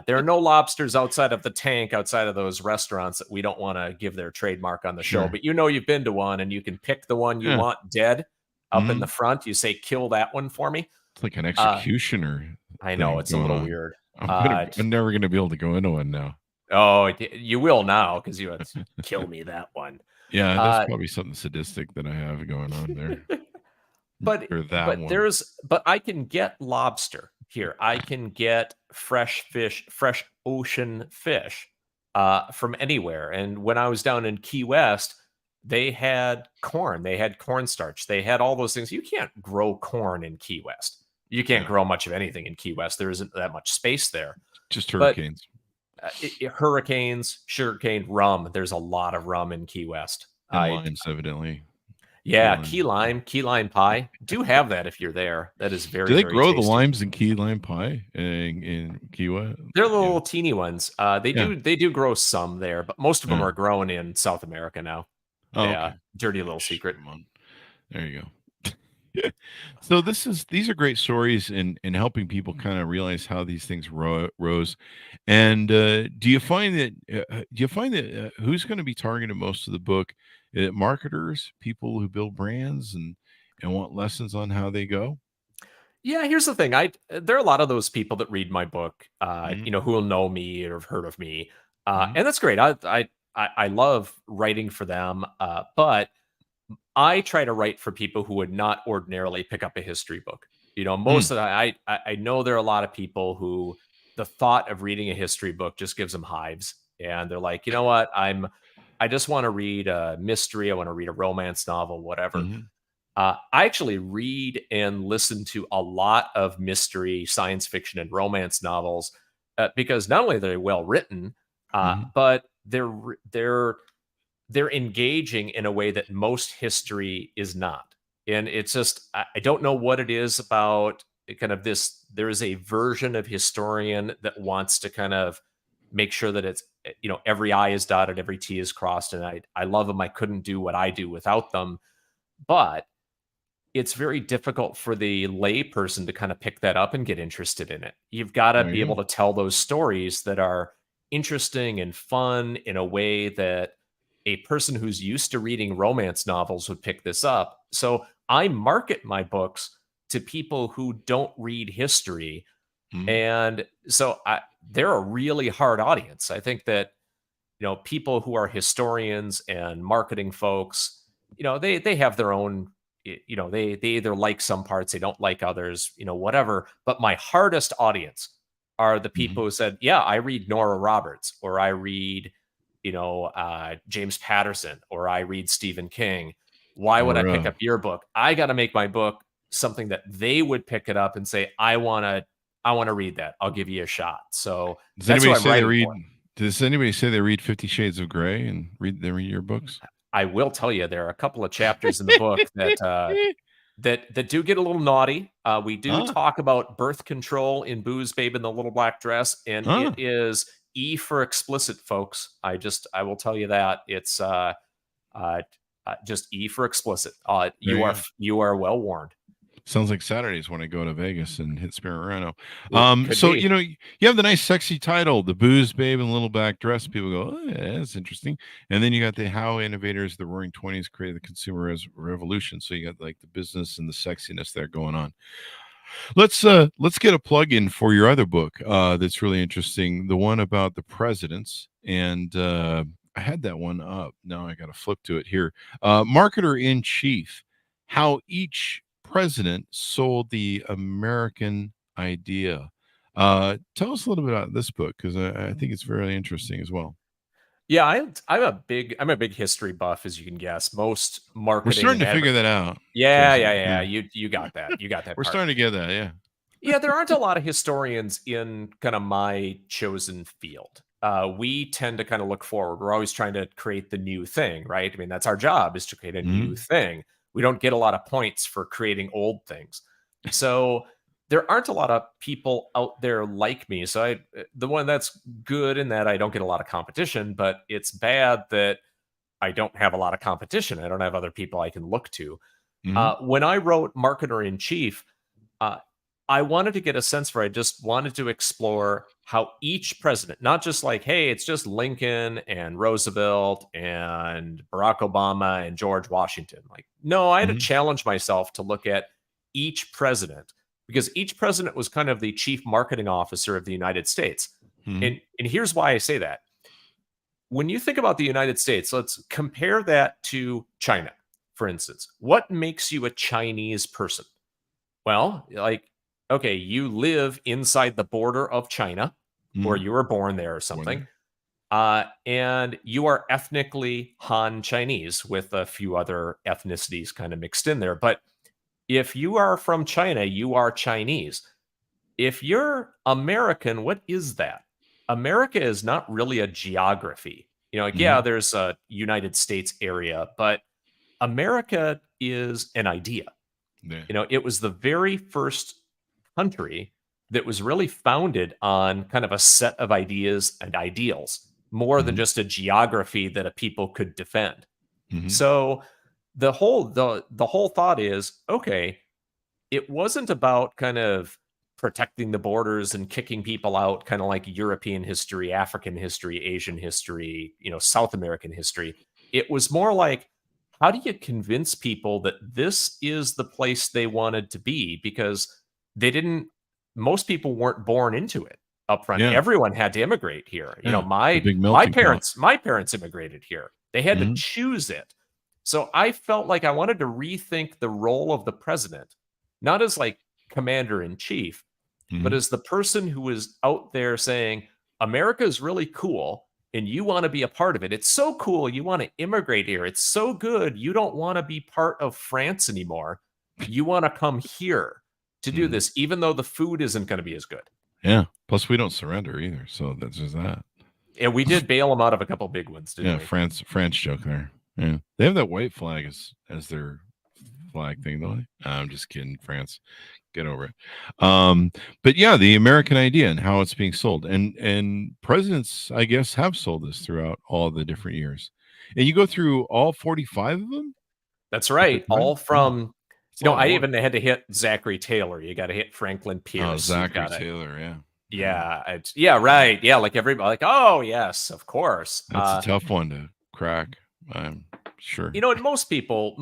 Speaker 3: There are no lobsters outside of the tank, outside of those restaurants that we don't want to give their trademark on the show. But you've been to one and you can pick the one you want dead up in the front. You say, kill that one for me.
Speaker 2: It's like an executioner.
Speaker 3: I know, it's a little weird.
Speaker 2: I'm never going to be able to go into one now.
Speaker 3: Oh, you will now because you kill me that one.
Speaker 2: Yeah, that's probably something sadistic that I have going on there.
Speaker 3: But I can get lobster here. I can get fresh fish, fresh ocean fish from anywhere. And when I was down in Key West, they had corn. They had cornstarch. They had all those things. You can't grow corn in Key West. You can't grow much of anything in Key West. There isn't that much space there.
Speaker 2: Just hurricanes.
Speaker 3: Hurricanes, sugarcane, rum. There's a lot of rum in Key West.
Speaker 2: And limes, evidently.
Speaker 3: Yeah, key lime pie. Do have that if you're there. That is very.
Speaker 2: Do they
Speaker 3: very
Speaker 2: grow
Speaker 3: tasty.
Speaker 2: the limes in key lime pie in Key West?
Speaker 3: They're the little teeny ones. They do grow some there, but most of them are grown in South America now. Okay. Dirty little secret.
Speaker 2: There you go. So these are great stories in helping people kind of realize how these things rose. And do you find that who's going to be targeted most of the book? Marketers, people who build brands and want lessons on how they go?
Speaker 3: Yeah, here's the thing. There are a lot of those people that read my book, who will know me or have heard of me. And that's great. I love writing for them. But I try to write for people who would not ordinarily pick up a history book.
Speaker 2: Hmm.
Speaker 3: Most of the I know there are a lot of people who the thought of reading a history book just gives them hives, and they're like, you know what, I just want to read a mystery, I want to read a romance novel, whatever.
Speaker 2: Hmm.
Speaker 3: I actually read and listen to a lot of mystery, science fiction, and romance novels because not only are they well written,
Speaker 2: Hmm.
Speaker 3: but they're engaging in a way that most history is not. And it's just, I don't know what it is about kind of this. There is a version of historian that wants to kind of make sure that it's, every I is dotted, every T is crossed. And I love them. I couldn't do what I do without them. But it's very difficult for the layperson to kind of pick that up and get interested in it. You've got to
Speaker 2: There
Speaker 3: be
Speaker 2: you
Speaker 3: able
Speaker 2: go.
Speaker 3: to tell those stories that are interesting and fun in a way that a person who's used to reading romance novels would pick this up. So I market my books to people who don't read history.
Speaker 2: Hmm.
Speaker 3: And so they're a really hard audience. I think that, people who are historians and marketing folks, they have their own, they either like some parts, they don't like others, whatever. But my hardest audience are the people
Speaker 2: Hmm.
Speaker 3: who said, yeah, I read Nora Roberts, or I read, James Patterson, or I read Stephen King. Why would I
Speaker 2: Or
Speaker 3: pick up your book? I got to make my book something that they would pick it up and say, I want to read that. I'll give you a shot. So
Speaker 2: does
Speaker 3: that's who
Speaker 2: anybody
Speaker 3: I'm
Speaker 2: say they
Speaker 3: writing
Speaker 2: read?
Speaker 3: for.
Speaker 2: Does anybody say they read 50 Shades of Grey and read your books?
Speaker 3: I will tell you there are a couple of chapters in the book that do get a little naughty. We do
Speaker 2: Ah,
Speaker 3: talk about birth control in Booze Babe in the Little Black Dress, and it
Speaker 2: ah,
Speaker 3: is E for explicit, folks. I will tell you that it's uh, just E for explicit.
Speaker 2: there you go.
Speaker 3: You are well warned.
Speaker 2: Sounds like Saturdays when I go to Vegas and hit Spirit Reno.
Speaker 3: It could
Speaker 2: So
Speaker 3: be.
Speaker 2: you have the nice, sexy title, "The Booze Babe and Little Black Dress." People go, "Oh, yeah, that's interesting." And then you got the how innovators, the Roaring Twenties, created the consumer revolution. So you got like the business and the sexiness there going on. Let's get a plug in for your other book that's really interesting, the one about the presidents. And I had that one up. Now I got to flip to it here. Marketer in Chief: How Each President Sold the American Idea. Tell us a little bit about this book because I think it's very interesting as well.
Speaker 3: Yeah, I'm a big history buff, as you can guess. Most
Speaker 2: We're
Speaker 3: marketing
Speaker 2: starting
Speaker 3: and
Speaker 2: to figure
Speaker 3: adver-
Speaker 2: that out
Speaker 3: Yeah,
Speaker 2: because
Speaker 3: yeah, yeah.
Speaker 2: yeah,
Speaker 3: You got that. You got that
Speaker 2: we're
Speaker 3: part.
Speaker 2: starting to get that. Yeah.
Speaker 3: Yeah, there aren't a lot of historians in kind of my chosen field. We tend to kind of look forward. We're always trying to create the new thing, right? I mean, that's our job, is to create a new
Speaker 2: Hmm.
Speaker 3: thing. We don't get a lot of points for creating old things. So there aren't a lot of people out there like me. So the one that's good in that I don't get a lot of competition, but it's bad that I don't have a lot of competition. I don't have other people I can look to.
Speaker 2: Hmm.
Speaker 3: When I wrote Marketer in Chief, uh, I wanted to get a sense for, I just wanted to explore how each president, not just like, hey, it's just Lincoln and Roosevelt and Barack Obama and George Washington. Like, no, I had to
Speaker 2: Hmm.
Speaker 3: challenge myself to look at each president, because each president was kind of the chief marketing officer of the United States.
Speaker 2: Hmm.
Speaker 3: And here's why I say that. When you think about the United States, let's compare that to China, for instance. What makes you a Chinese person? Well, like, okay, you live inside the border of China, or
Speaker 2: Hmm.
Speaker 3: you were born there or
Speaker 2: Born
Speaker 3: something,
Speaker 2: there.
Speaker 3: and you are ethnically Han Chinese with a few other ethnicities kind of mixed in there. But if you are from China, you are Chinese. If you're American, what is that? America is not really a geography. Like, yeah,
Speaker 2: Hmm.
Speaker 3: there's a United States area, but America is an idea.
Speaker 2: Yeah.
Speaker 3: It was the very first country that was really founded on kind of a set of ideas and ideals, more than
Speaker 2: Hmm.
Speaker 3: just a geography that a people could defend.
Speaker 2: Hmm.
Speaker 3: So the whole thought is, okay, it wasn't about kind of protecting the borders and kicking people out, kind of like European history, African history, Asian history, South American history. It was more like, how do you convince people that this is the place they wanted to be? Because they didn't, most people weren't born into it up front.
Speaker 2: Yeah.
Speaker 3: Everyone had to immigrate here.
Speaker 2: Yeah. The
Speaker 3: my
Speaker 2: big
Speaker 3: my
Speaker 2: melting pot.
Speaker 3: parents, my parents immigrated here. They had to
Speaker 2: Hmm.
Speaker 3: choose it. So I felt like I wanted to rethink the role of the president, not as like commander in chief, but
Speaker 2: Mhm.
Speaker 3: as the person who is out there saying, America is really cool and you want to be a part of it. It's so cool. You want to immigrate here. It's so good. You don't want to be part of France anymore. You want to come here to do
Speaker 2: Mhm.
Speaker 3: this, even though the food isn't going to be as good.
Speaker 2: Yeah. Plus, we don't surrender either, so that's just that.
Speaker 3: And we did bail them out of a couple big ones, didn't
Speaker 2: Yeah,
Speaker 3: we?
Speaker 2: France joke there. Yeah, they have that white flag as their flag thing, don't they? I'm just kidding. France, get over it. But yeah, the American idea and how it's being sold, and presidents, I guess, have sold this throughout all the different years. And you go through all 45 of them
Speaker 3: That's
Speaker 2: at the
Speaker 3: right.
Speaker 2: time.
Speaker 3: All
Speaker 2: Wow,
Speaker 3: from,
Speaker 2: it's a lot of
Speaker 3: I
Speaker 2: work.
Speaker 3: even had to hit Zachary Taylor. You got to hit Franklin
Speaker 2: Oh,
Speaker 3: Pierce. You've
Speaker 2: Zachary
Speaker 3: got to,
Speaker 2: Taylor, yeah.
Speaker 3: yeah, yeah, right. Yeah, like everybody, like, oh, yes, of course.
Speaker 2: That's a tough one to crack. I'm sure.
Speaker 3: And most people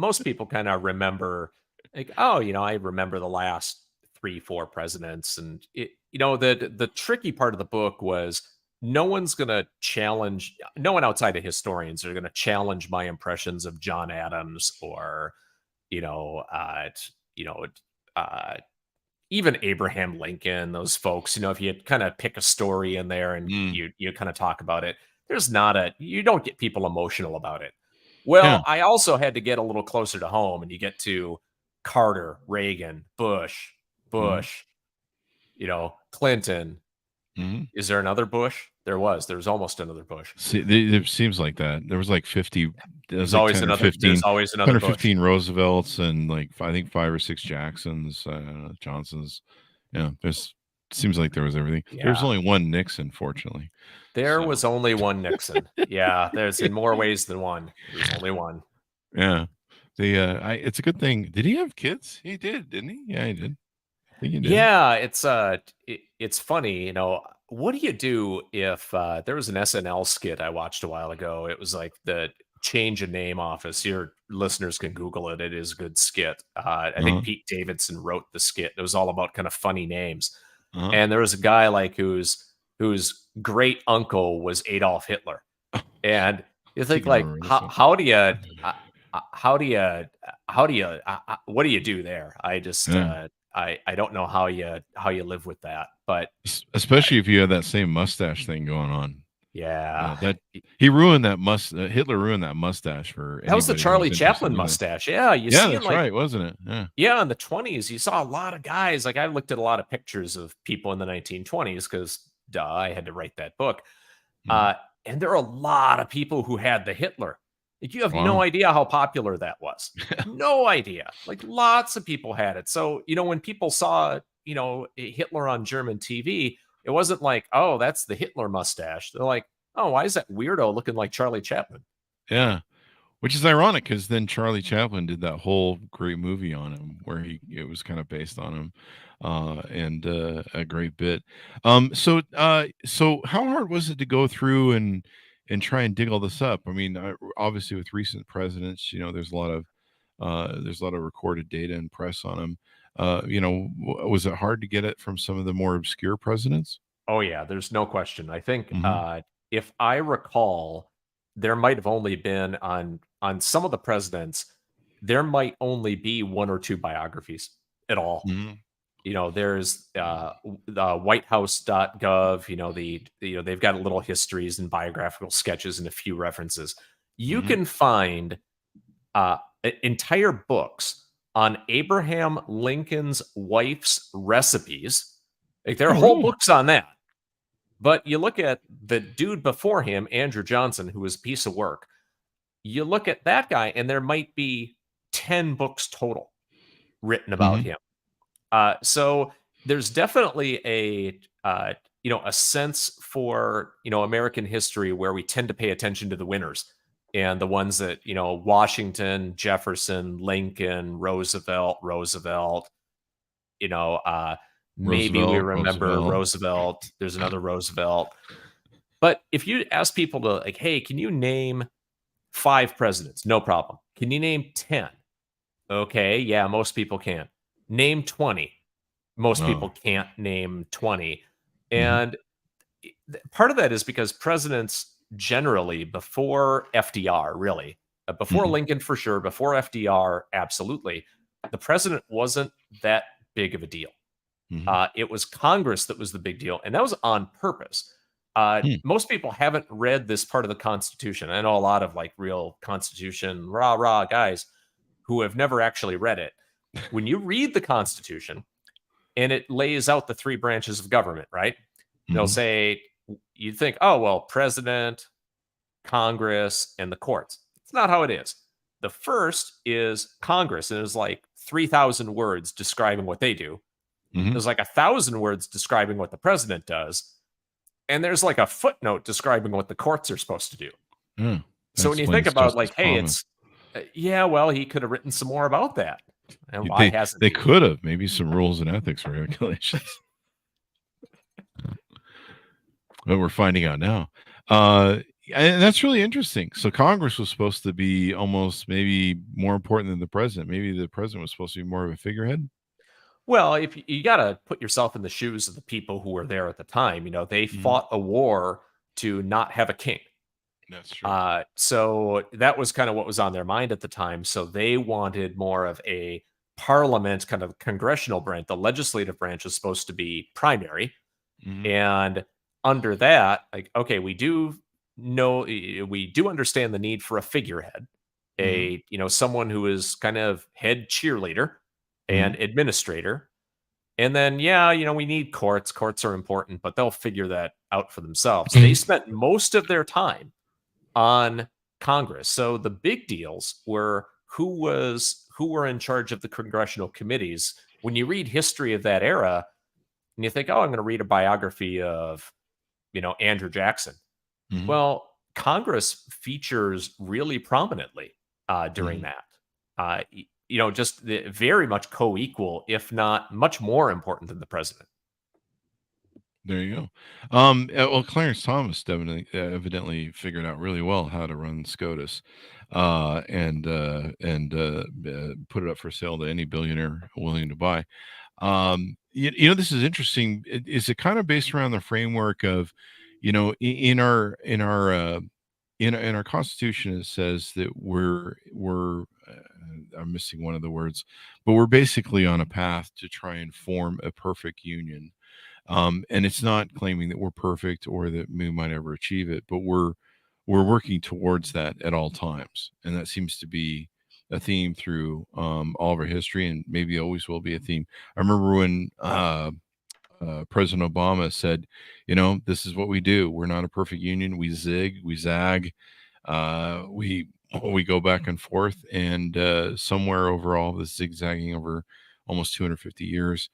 Speaker 3: kind of remember, like, oh, I remember the last 3 4 presidents. And the tricky part of the book was no one's going to challenge, no one outside of historians are going to challenge my impressions of John Adams or you know you know uh even Abraham Lincoln, those folks. If you kind of pick a story in there and
Speaker 2: Mm,
Speaker 3: you kind of talk about it, you don't get people emotional about it.
Speaker 2: yeah.
Speaker 3: Well, I also had to get a little closer to home, and you get to Carter, Reagan,
Speaker 2: Mhm,
Speaker 3: Bush, Clinton.
Speaker 2: mhm.
Speaker 3: Is there another Bush? There was almost another Bush.
Speaker 2: See, it seems like that. There was like 50, there's like 10 or
Speaker 3: There's
Speaker 2: 15,
Speaker 3: always
Speaker 2: 10
Speaker 3: another
Speaker 2: or
Speaker 3: Bush.
Speaker 2: 15 Roosevelts and like I think 5 or 6 Jacksons, Johnsons. Yeah, there's seems like there was everything. There's
Speaker 3: Yeah.
Speaker 2: only one Nixon, fortunately.
Speaker 3: There
Speaker 2: So
Speaker 3: was only one Nixon. Yeah, there's in more ways than one. There's only one.
Speaker 2: yeah, it's a good thing. Did he have kids? He did, didn't he? Yeah, he did. I think he did.
Speaker 3: Yeah, it's funny, what do you do if there was an SNL skit I watched a while ago? It was like the change a name office. Your listeners can Google it. It is a good skit. I
Speaker 2: Uh-huh.
Speaker 3: think Pete Davidson wrote the skit. It was all about kind of funny names.
Speaker 2: Uh-huh.
Speaker 3: And there was a guy like whose great uncle was Adolf Hitler. And you
Speaker 2: I think
Speaker 3: think
Speaker 2: I
Speaker 3: like,
Speaker 2: remember this one.
Speaker 3: how do you how do you what do you do there? I just
Speaker 2: Yeah.
Speaker 3: I don't know how you live with that. But
Speaker 2: Especially if you have that same mustache thing going on.
Speaker 3: yeah,
Speaker 2: That he ruined that Hitler ruined that mustache for
Speaker 3: that was the
Speaker 2: anybody that was
Speaker 3: Charlie
Speaker 2: interested
Speaker 3: Chaplin
Speaker 2: in it.
Speaker 3: mustache. Yeah, you
Speaker 2: Yeah,
Speaker 3: see in
Speaker 2: that's
Speaker 3: like,
Speaker 2: right, wasn't it? Yeah.
Speaker 3: yeah, in the 20s, you saw a lot of guys. Like I looked at a lot of pictures of people in the 1920s because duh, I had to write that book.
Speaker 2: Mhm.
Speaker 3: Uh, and there are a lot of people who had the Hitler. Like you have no
Speaker 2: Wow.
Speaker 3: idea how popular that was. No idea. Like lots of people had it. So, when people saw, Hitler on German TV, it wasn't like, oh, that's the Hitler mustache. They're like, oh, why is that weirdo looking like Charlie Chaplin?
Speaker 2: Yeah. Which is ironic because then Charlie Chaplin did that whole great movie on him where it was kind of based on him, and a great bit. So how hard was it to go through and try and dig all this up? I mean, obviously with recent presidents, there's a lot of recorded data and press on them. Was it hard to get it from some of the more obscure presidents?
Speaker 3: Oh yeah, there's no question. I think
Speaker 2: Hmm.
Speaker 3: if I recall, there might have only been on some of the presidents, there might only be one or two biographies at all.
Speaker 2: Hmm.
Speaker 3: There's the whitehouse.gov, they've got little histories and biographical sketches and a few references. You
Speaker 2: Hmm.
Speaker 3: can find entire books on Abraham Lincoln's wife's recipes. Like there are
Speaker 2: Oh,
Speaker 3: whole
Speaker 2: really?
Speaker 3: books on that. But you look at the dude before him, Andrew Johnson, who was a piece of work. You look at that guy, and there might be 10 books total written about
Speaker 2: Hmm.
Speaker 3: him. So there's definitely a sense for American history where we tend to pay attention to the winners and the ones that Washington, Jefferson, Lincoln, Roosevelt. You know, uh, Maybe we remember
Speaker 2: Roosevelt.
Speaker 3: Roosevelt. There's another Roosevelt. But if you ask people to like, hey, can you name 5 presidents? No problem. Can you name 10? Okay, yeah, most people can. Name 20. Most people
Speaker 2: Oh.
Speaker 3: can't name 20.
Speaker 2: Mhm.
Speaker 3: And part of that is because presidents generally before FDR, really, Before Lincoln, for sure. Before FDR, absolutely. The president wasn't that big of a deal. It was Congress that was the big deal, and that was on purpose. Most people haven't read this part of the Constitution. I know a lot of like real Constitution rah guys who have never actually read it. When you read the Constitution and it lays out the three branches of government, right? They'll say, you'd think, oh, well, president, Congress, and the courts. It's not how it is. The first is Congress, and it's like 3,000 words describing what they do. There's like 1,000 words describing what the president does. And there's like a footnote describing what the courts are supposed to do. So when you think about like, hey, it's, well, he could have written some more about that. And why hasn't
Speaker 2: they could have maybe some rules and ethics regulations. But we're finding out now. And that's really interesting. So Congress was supposed to be almost maybe more important than the president. Maybe the president was supposed to be more of a figurehead.
Speaker 3: Well, if you got to put yourself in the shoes of the people who were there at the time, they fought a war to not have a king.
Speaker 2: That's true.
Speaker 3: So that was kind of what was on their mind at the time. So they wanted more of a parliament, kind of congressional branch. The legislative branch is supposed to be primary. And under that, like, okay, we do understand the need for a figurehead, someone who is kind of head cheerleader and administrator. And then, we need courts. Courts are important, but they'll figure that out for themselves. They spent most of their time on Congress. So the big deals were who were in charge of the congressional committees. When you read history of that era and you think, oh, I'm going to read a biography of, Andrew Jackson. Well, Congress features really prominently during that. Just very much co-equal, if not much more important than the president.
Speaker 2: There you go. Well, Clarence Thomas evidently figured out really well how to run SCOTUS, and put it up for sale to any billionaire willing to buy. This is interesting. Is it kind of based around the framework of, in our Constitution, it says that we're I'm missing one of the words, but we're basically on a path to try and form a perfect union. And it's not claiming that we're perfect or that we might ever achieve it, but we're working towards that at all times. And that seems to be a theme through all of our history, and maybe always will be a theme. I remember when President Obama said, this is what we do. We're not a perfect union. We zig, we zag, we go back and forth, and somewhere over all this zigzagging over almost 250 years,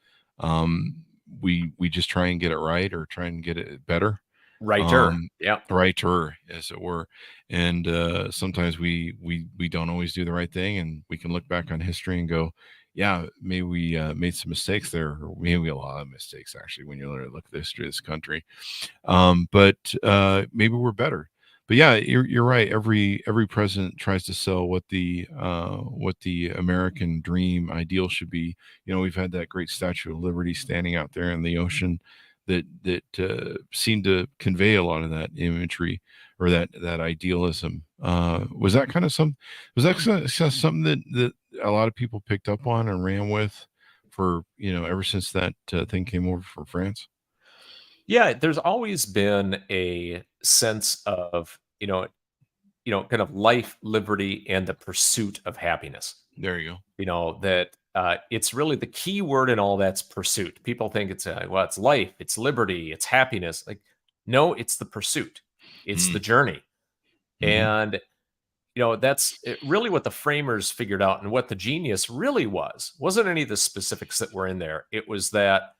Speaker 2: we just try and get it right, or try and get it better.
Speaker 3: Righter,
Speaker 2: righter, as it were. And sometimes we don't always do the right thing, and we can look back on history and go, yeah, maybe we made some mistakes there, or maybe a lot of mistakes actually when you look at the history of this country. But maybe we're better. But yeah, you're right. Every president tries to sell what the American dream ideal should be. We've had that great Statue of Liberty standing out there in the ocean that seemed to convey a lot of that imagery, or that idealism. Was that something that a lot of people picked up on and ran with for ever since that thing came over from France?
Speaker 3: Yeah, there's always been a sense of, kind of life, liberty, and the pursuit of happiness.
Speaker 2: There you
Speaker 3: go. That it's really the key word in all that's pursuit. People think it's it's life, it's liberty, it's happiness. Like, no, it's the pursuit. It's the journey. And, that's really what the framers figured out, and what the genius really wasn't any of the specifics that were in there. It was that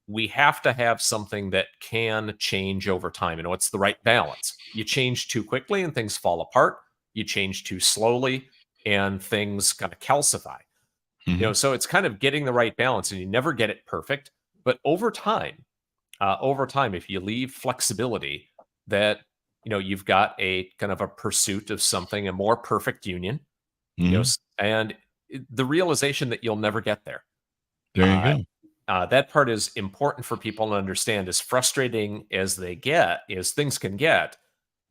Speaker 3: we have to have something that can change over time. What's the right balance? You change too quickly and things fall apart. You change too slowly and things kind of calcify. So it's kind of getting the right balance, and you never get it perfect. But over time, if you leave flexibility, that, you've got a kind of a pursuit of something, a more perfect union, and the realization that you'll never get there.
Speaker 2: There you go.
Speaker 3: That part is important for people to understand. As frustrating as things can get,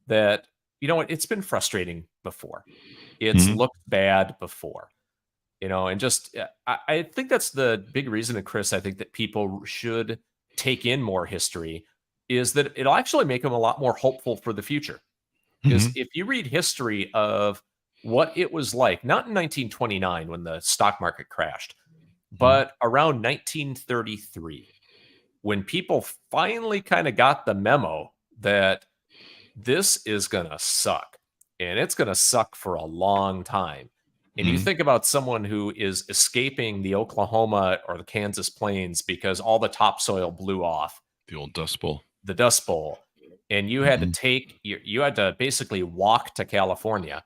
Speaker 3: that you know what? It's been frustrating before. It's looked bad before, and just I think that's the big reason, and Chris, I think that people should take in more history is that it'll actually make them a lot more hopeful for the future. Because
Speaker 2: Mhm.
Speaker 3: if you read history of what it was like, not in 1929 when the stock market crashed,
Speaker 2: Mhm.
Speaker 3: but around 1933, when people finally kind of got the memo that this is going to suck and it's going to suck for a long time. And you
Speaker 2: Mhm.
Speaker 3: think about someone who is escaping the Oklahoma or the Kansas plains because all the topsoil blew off,
Speaker 2: The old Dust Bowl.
Speaker 3: the Dust Bowl, and you had to
Speaker 2: Mhm.
Speaker 3: take you had to basically walk to California.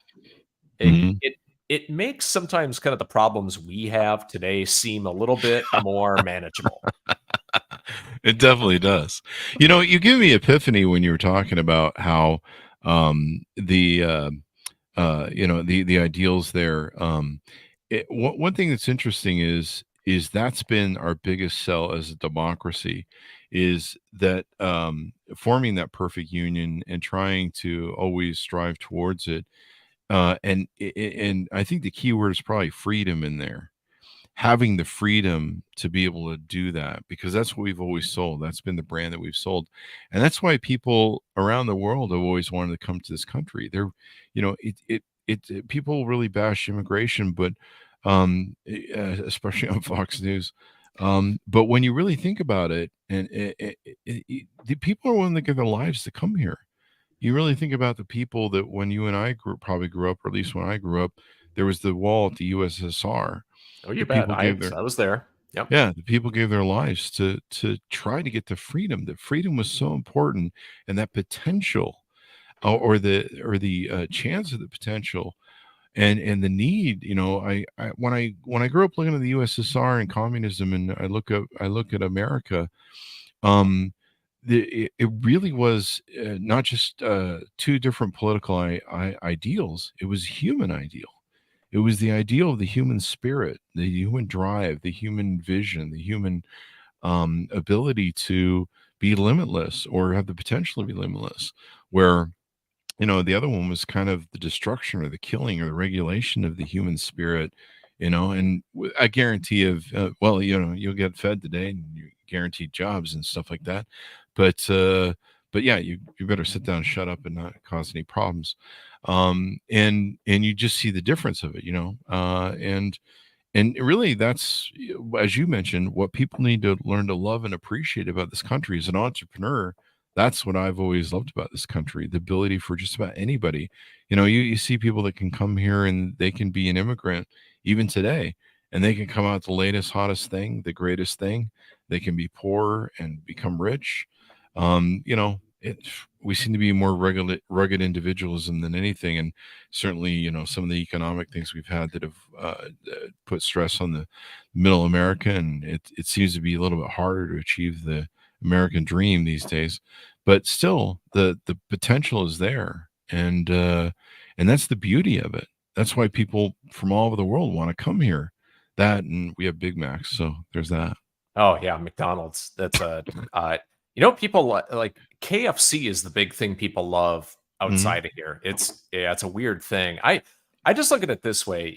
Speaker 3: It
Speaker 2: Mhm.
Speaker 3: it it makes sometimes kind of the problems we have today seem a little bit more manageable.
Speaker 2: It definitely does. You give me epiphany when you were talking about how the ideals there. One thing that's interesting is that's been our biggest sell as a democracy, is that forming that perfect union and trying to always strive towards it. And I think the key word is probably freedom in there, having the freedom to be able to do that, because that's what we've always sold. That's been the brand that we've sold. And that's why people around the world have always wanted to come to this country. People really bash immigration, but especially on Fox News. But when you really think about it, and the people are willing to give their lives to come here. You really think about the people that when you and I probably grew up, or at least when I grew up, there was the wall at the USSR.
Speaker 3: Oh, you
Speaker 2: The
Speaker 3: bet.
Speaker 2: people
Speaker 3: I
Speaker 2: gave their
Speaker 3: I was there. Yep.
Speaker 2: Yeah, the people gave their lives to try to get to freedom. That freedom was so important, and that potential, or the chance of the potential, and the need. When I grew up looking at the USSR and communism, and I look at America, um, it really was not just two different political ideals. It was human ideal. It was the ideal of the human spirit, the human drive, the human vision, the human ability to be limitless or have the potential to be limitless. Where the other one was kind of the destruction or the killing or the regulation of the human spirit. And a guarantee of well, you'll get fed today, and you guaranteed jobs and stuff like that. But yeah, you better sit down, shut up, and not cause any problems. And you just see the difference of it, and really, that's, as you mentioned, what people need to learn to love and appreciate about this country. As an entrepreneur, that's what I've always loved about this country, the ability for just about anybody. You see people that can come here and they can be an immigrant even today, and they can come out the latest, hottest thing, the greatest thing. They can be poor and become rich. We seem to be more rugged individualism than anything. And certainly, some of the economic things we've had that have put stress on the middle America, and it seems to be a little bit harder to achieve the American dream these days. But still, the potential is there, and that's the beauty of it. That's why people from all over the world want to come here. That, and we have Big Macs, so there's that.
Speaker 3: Oh yeah, McDonald's. That's a people like KFC is the big thing people love
Speaker 2: Mhm.
Speaker 3: outside of here. It's a weird thing. I just look at it this way,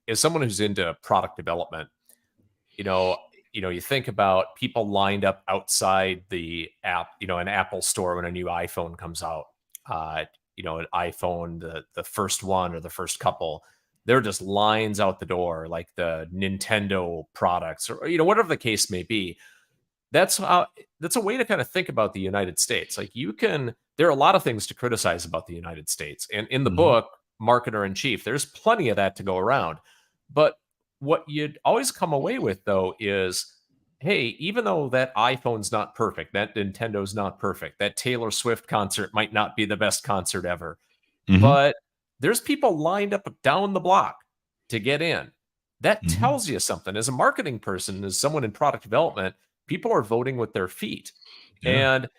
Speaker 3: as someone who's into product development, you know, you think about people lined up outside the app, an Apple store when a new iPhone comes out. An iPhone, the first one or the first couple, there are just lines out the door, like the Nintendo products, or whatever the case may be. That's how that's a way to kind of think about the United States. Like there are a lot of things to criticize about the United States. And in the
Speaker 2: Mhm.
Speaker 3: book, Marketer in Chief, there's plenty of that to go around. But what you'd always come away with though is, hey, even though that iPhone's not perfect, that Nintendo's not perfect, that Taylor Swift concert might not be the best concert ever,
Speaker 2: Mhm.
Speaker 3: but there's people lined up down the block to get in. That
Speaker 2: Mhm.
Speaker 3: tells you something. As a marketing person, as someone in product development, people are voting with their feet.
Speaker 2: Yeah.
Speaker 3: And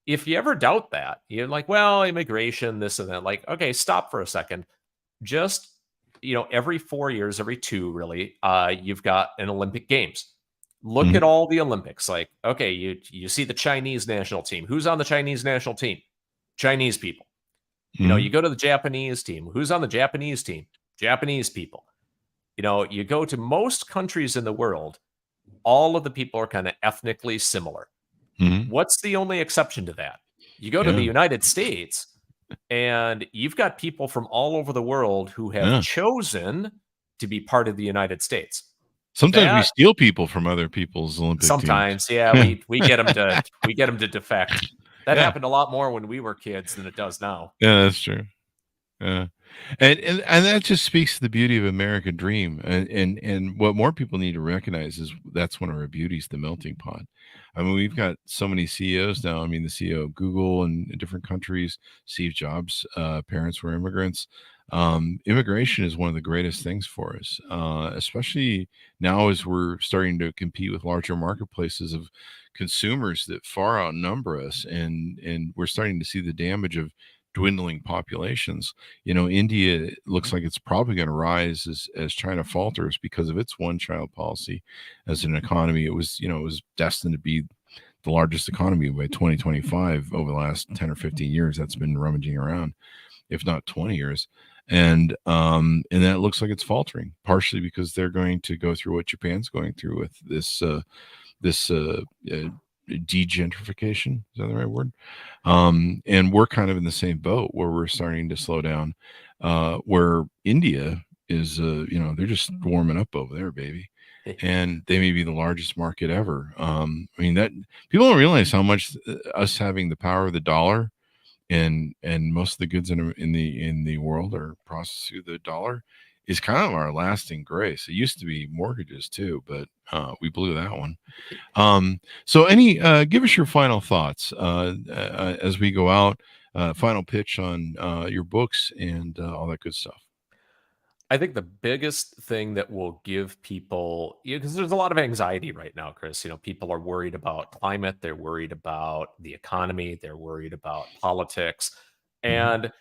Speaker 3: if you ever doubt that, you're like, well, immigration, this and that. Like, okay, stop for a second. Just, every 4 years, every two, really, you've got an Olympic Games. Look
Speaker 2: Mhm.
Speaker 3: at all the Olympics. Like, okay, you see the Chinese national team. Who's on the Chinese national team? Chinese people. You know, you go to the Japanese team. Who's on the Japanese team? Japanese people. You know, you go to most countries in the world, all of the people are kind of ethnically similar.
Speaker 2: Mhm.
Speaker 3: What's the only exception to that? You go to the
Speaker 2: Yeah.
Speaker 3: United States, and you've got people from all over the world who have
Speaker 2: Yeah.
Speaker 3: chosen to be part of the United States.
Speaker 2: Sometimes we
Speaker 3: That
Speaker 2: steal people from other people's Olympic teams.
Speaker 3: sometimes, yeah, we get them to defect. That
Speaker 2: Yeah.
Speaker 3: happened a lot more when we were kids than it does now.
Speaker 2: Yeah, that's true. Yeah. And that just speaks to the beauty of American dream. And what more people need to recognize is that's one of our beauties, the melting pot. I mean, we've got so many CEOs now. I mean, the CEO of Google and in different countries, Steve Jobs' parents were immigrants. Immigration is one of the greatest things for us, especially now as we're starting to compete with larger marketplaces of consumers that far outnumber us, and we're starting to see the damage of dwindling populations. India looks like it's probably going to rise as China falters because of its one child policy as an economy. It was destined to be the largest economy by 2025 over the last 10 or 15 years. That's been rummaging around, if not 20 years. And that looks like it's faltering, partially because they're going to go through what Japan's going through with this degentrification. Is that the right word? And we're kind of in the same boat where we're starting to slow down. Where India is, they're just warming up over there, baby, and they may be the largest market ever. I mean, that people don't realize how much us having the power of the dollar and most of the goods in the world are processed through the dollar is kind of our lasting grace. It used to be mortgages too, but we blew that one. So give us your final thoughts as we go out, final pitch on your books and all that good stuff.
Speaker 3: I think the biggest thing that will give people, because there's a lot of anxiety right now, Chris. You know, people are worried about climate, they're worried about the economy, they're worried about politics.
Speaker 2: Mhm.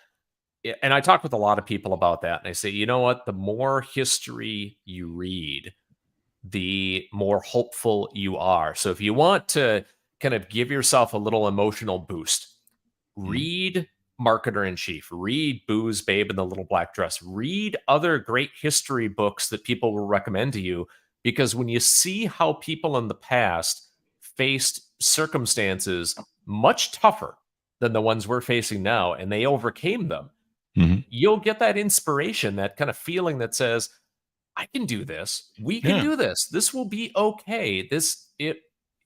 Speaker 3: And I talk with a lot of people about that. And I say, you know what? The more history you read, the more hopeful you are. So if you want to kind of give yourself a little emotional boost,
Speaker 2: Mhm.
Speaker 3: read Marketer in Chief, read Boo's Babe in the Little Black Dress, read other great history books that people will recommend to you. Because when you see how people in the past faced circumstances much tougher than the ones we're facing now, and they overcame them,
Speaker 2: Mhm.
Speaker 3: you'll get that inspiration, that kind of feeling that says, I can do this. We can
Speaker 2: Yeah.
Speaker 3: do this. This will be okay.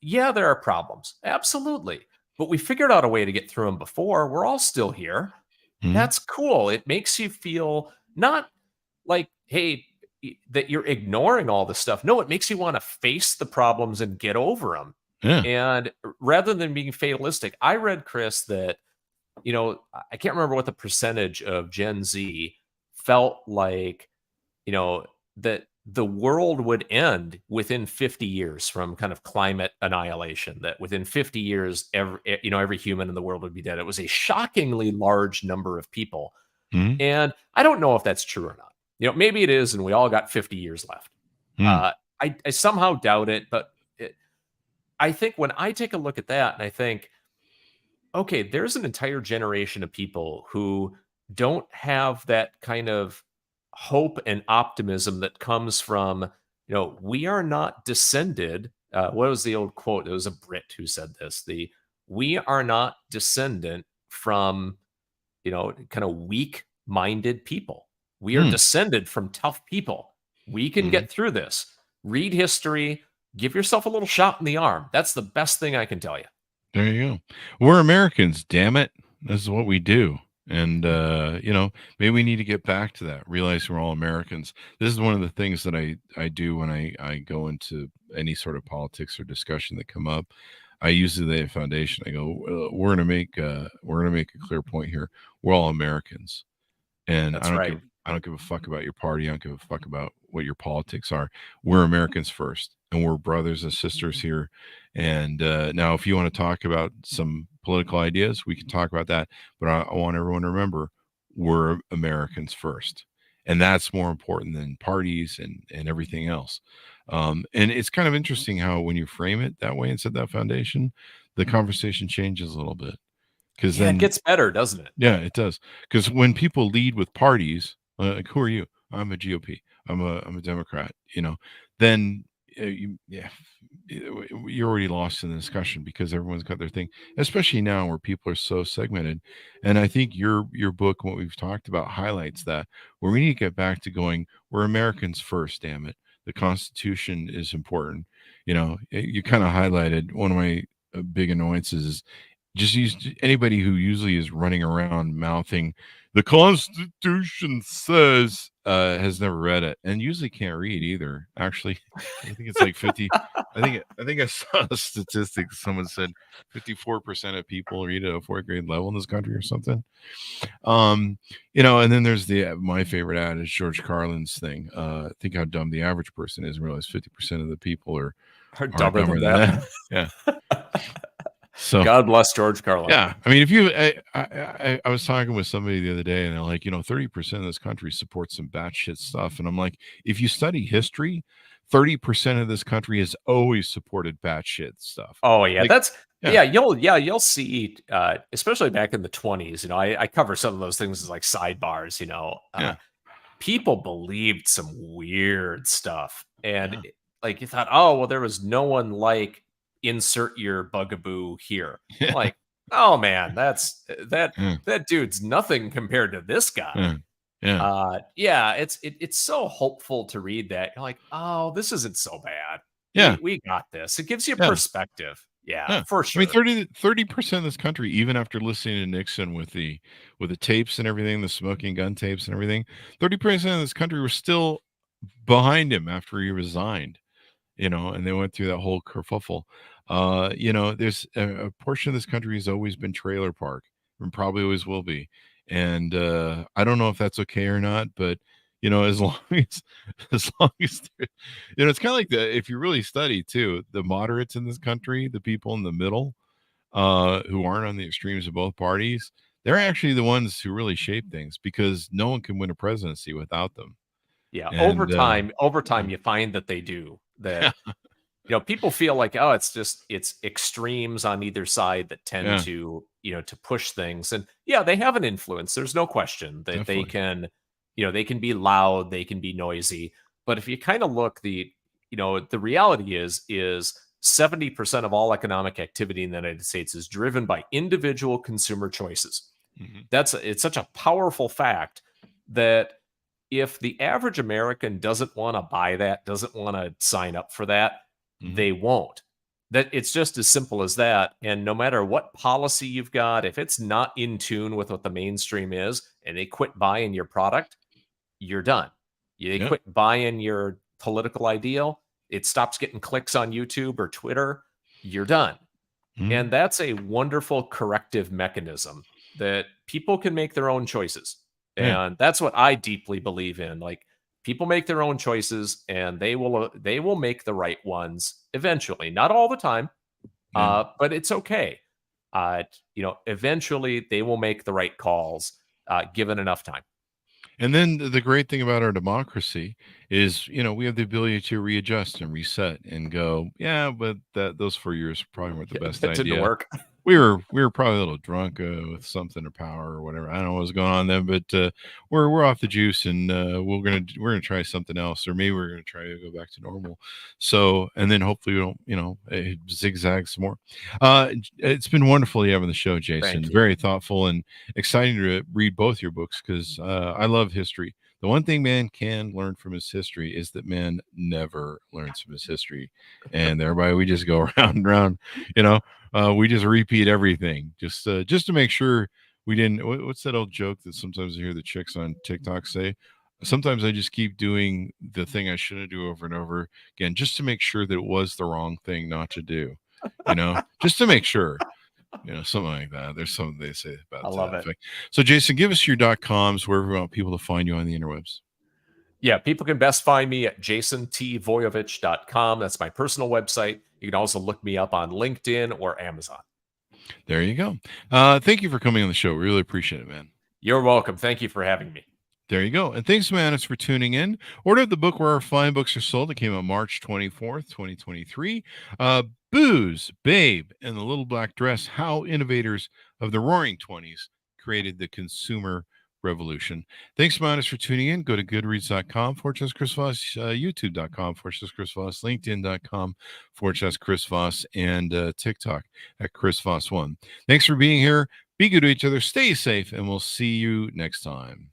Speaker 3: Yeah, there are problems. Absolutely. But we figured out a way to get through them before. We're all still here.
Speaker 2: Mhm.
Speaker 3: That's cool. It makes you feel not like, hey, that you're ignoring all this stuff. No, it makes you want to face the problems and get over them.
Speaker 2: Yeah.
Speaker 3: And rather than being fatalistic, I read, Chris, that, I can't remember what the percentage of Gen Z felt like, you know, that the world would end within 50 years from kind of climate annihilation, that within 50 years, every human in the world would be dead. It was a shockingly large number of people.
Speaker 2: Mhm.
Speaker 3: And I don't know if that's true or not. Maybe it is, and we all got 50 years left.
Speaker 2: Mhm.
Speaker 3: I somehow doubt it, but I think when I take a look at that and I think, okay, there's an entire generation of people who don't have that kind of hope and optimism that comes from, we are not descended. What was the old quote? It was a Brit who said this. We are not descendant from, kind of weak minded people. We are
Speaker 2: Mhm.
Speaker 3: descended from tough people. We can
Speaker 2: Mhm.
Speaker 3: get through this. Read history, give yourself a little shot in the arm. That's the best thing I can tell you.
Speaker 2: There you go. We're Americans, damn it. This is what we do. And maybe we need to get back to that. Realize we're all Americans. This is one of the things that I do when I go into any sort of politics or discussion that come up. I usually lay a foundation. I go, we're gonna make a clear point here. We're all Americans. And I
Speaker 3: That's
Speaker 2: don't
Speaker 3: right.
Speaker 2: give I don't give a fuck about your party. I don't give a fuck about what your politics are. We're Americans first, and we're brothers and sisters here. And now, if you want to talk about some political ideas, we can talk about that. But I want everyone to remember we're Americans first, and that's more important than parties and everything else. And it's kind of interesting how when you frame it that way and set that foundation, the conversation changes a little bit. Because
Speaker 3: Yeah, it
Speaker 2: then,
Speaker 3: gets better, doesn't it?
Speaker 2: yeah, it does. Because when people lead with parties, like, who are you? I'm a GOP. I'm a Democrat. Then yeah, you're already lost in the discussion because everyone's got their thing. Especially now where people are so segmented. And I think your book, what we've talked about, highlights that where we need to get back to going. We're Americans first. Damn it, the Constitution is important. You kind of highlighted one of my big annoyances is just use anybody who usually is running around mouthing the Constitution says has never read it and usually can't read either. Actually, I think it's like 50. I think I saw a statistic. Someone said 54% of people read at a fourth grade level in this country or something. And then there's the my favorite ad is George Carlin's thing. Think how dumb the average person is and realize 50% of the people are
Speaker 3: Dumber
Speaker 2: dumber
Speaker 3: than
Speaker 2: than
Speaker 3: that.
Speaker 2: that. Yeah. So
Speaker 3: God bless George Carlin.
Speaker 2: yeah, I mean, if you, I was talking with somebody the other day, and they're like, 30% of this country supports some batshit stuff, and I'm like, if you study history, 30% of this country has always supported batshit stuff.
Speaker 3: Oh yeah,
Speaker 2: Like,
Speaker 3: that's
Speaker 2: yeah.
Speaker 3: you'll see, especially back in the 20s. I cover some of those things as like sidebars.
Speaker 2: Yeah.
Speaker 3: People believed some weird stuff, and
Speaker 2: Yeah.
Speaker 3: like you thought, oh well, there was no one like insert your bugaboo here.
Speaker 2: Yeah.
Speaker 3: Like, oh man, that
Speaker 2: Yeah.
Speaker 3: that dude's nothing compared to this guy.
Speaker 2: Yeah.
Speaker 3: It's so hopeful to read that. You're like, oh, this isn't so bad.
Speaker 2: Yeah.
Speaker 3: We got this. It gives you
Speaker 2: Yeah.
Speaker 3: perspective. Yeah,
Speaker 2: Yeah.
Speaker 3: for
Speaker 2: I
Speaker 3: sure.
Speaker 2: mean, 30% of this country, even after listening to Nixon with the tapes and everything, the smoking gun tapes and everything, 30% of this country were still behind him after he resigned. And they went through that whole kerfuffle. There's a portion of this country has always been trailer park and probably always will be. And I don't know if that's okay or not, but as long as long as it's kind of like if you really study too, the moderates in this country, the people in the middle, who aren't on the extremes of both parties, they're actually the ones who really shape things because no one can win a presidency without them.
Speaker 3: Yeah, over
Speaker 2: And
Speaker 3: time, you find that they do that. People feel like, oh, it's extremes on either side that tend
Speaker 2: yeah,
Speaker 3: to, to push things. And yeah, they have an influence. There's no question that they
Speaker 2: definitely.
Speaker 3: can, they can be loud, they can be noisy. But if you kind of look the reality is 70% of all economic activity in the United States is driven by individual consumer choices.
Speaker 2: Mhm.
Speaker 3: It's such a powerful fact that if the average American doesn't want to buy that, doesn't want to sign up for that,
Speaker 2: Mhm.
Speaker 3: they won't. That it's just as simple as that. And no matter what policy you've got, if it's not in tune with what the mainstream is and they quit buying your product, you're done. They
Speaker 2: Yep.
Speaker 3: quit buying your political ideal, it stops getting clicks on YouTube or Twitter, you're done.
Speaker 2: Mhm.
Speaker 3: And that's a wonderful corrective mechanism that people can make their own choices.
Speaker 2: Yeah.
Speaker 3: And that's what I deeply believe in. Like people make their own choices and they will make the right ones eventually. Not all the time,
Speaker 2: Yeah.
Speaker 3: but it's okay. Eventually they will make the right calls given enough time.
Speaker 2: And then the great thing about our democracy is, we have the ability to readjust and reset and go, yeah, but those 4 years probably weren't the best
Speaker 3: That didn't
Speaker 2: idea.
Speaker 3: work.
Speaker 2: We were probably a little drunk with something or power or whatever. I don't know what was going on then, but we're off the juice and we're gonna try something else, or maybe we're gonna try to go back to normal. So and then hopefully we don't zigzag some more. It's been wonderful you having the show, Jason.
Speaker 3: Thank you.
Speaker 2: Very thoughtful and exciting to read both your books because I love history. The one thing man can learn from his history is that man never learns from his history, and everybody we just go around and around, we just repeat everything just to make sure we didn't. What's that old joke that sometimes I hear the chicks on TikTok say? Sometimes I just keep doing the thing I shouldn't do over and over again, just to make sure that it was the wrong thing not to do. Just to make sure. Something like that. There's something they say
Speaker 3: I
Speaker 2: about
Speaker 3: love
Speaker 2: that
Speaker 3: it.
Speaker 2: effect. So, Jason, give us your .coms wherever we want people to find you on the interwebs.
Speaker 3: Yeah, people can best find me at jasontvoiovich.com. That's my personal website. You can also look me up on LinkedIn or Amazon.
Speaker 2: There you go. Thank you for coming on the show. We really appreciate it, man.
Speaker 3: You're welcome. Thank you for having me.
Speaker 2: There you go. And thanks, Manus, for tuning in. Order the book where our fine books are sold. It came out March 24th, 2023. Booze, Babe, and the Little Black Dress, how innovators of the Roaring 20s created the consumer revolution. Thanks, Monis, for tuning in. Go to goodreads.com/Chris Voss, youtube.com/Chris Voss, linkedin.com/Chris Voss, and TikTok at Chris Voss1. Thanks for being here. Be good to each other. Stay safe, and we'll see you next time.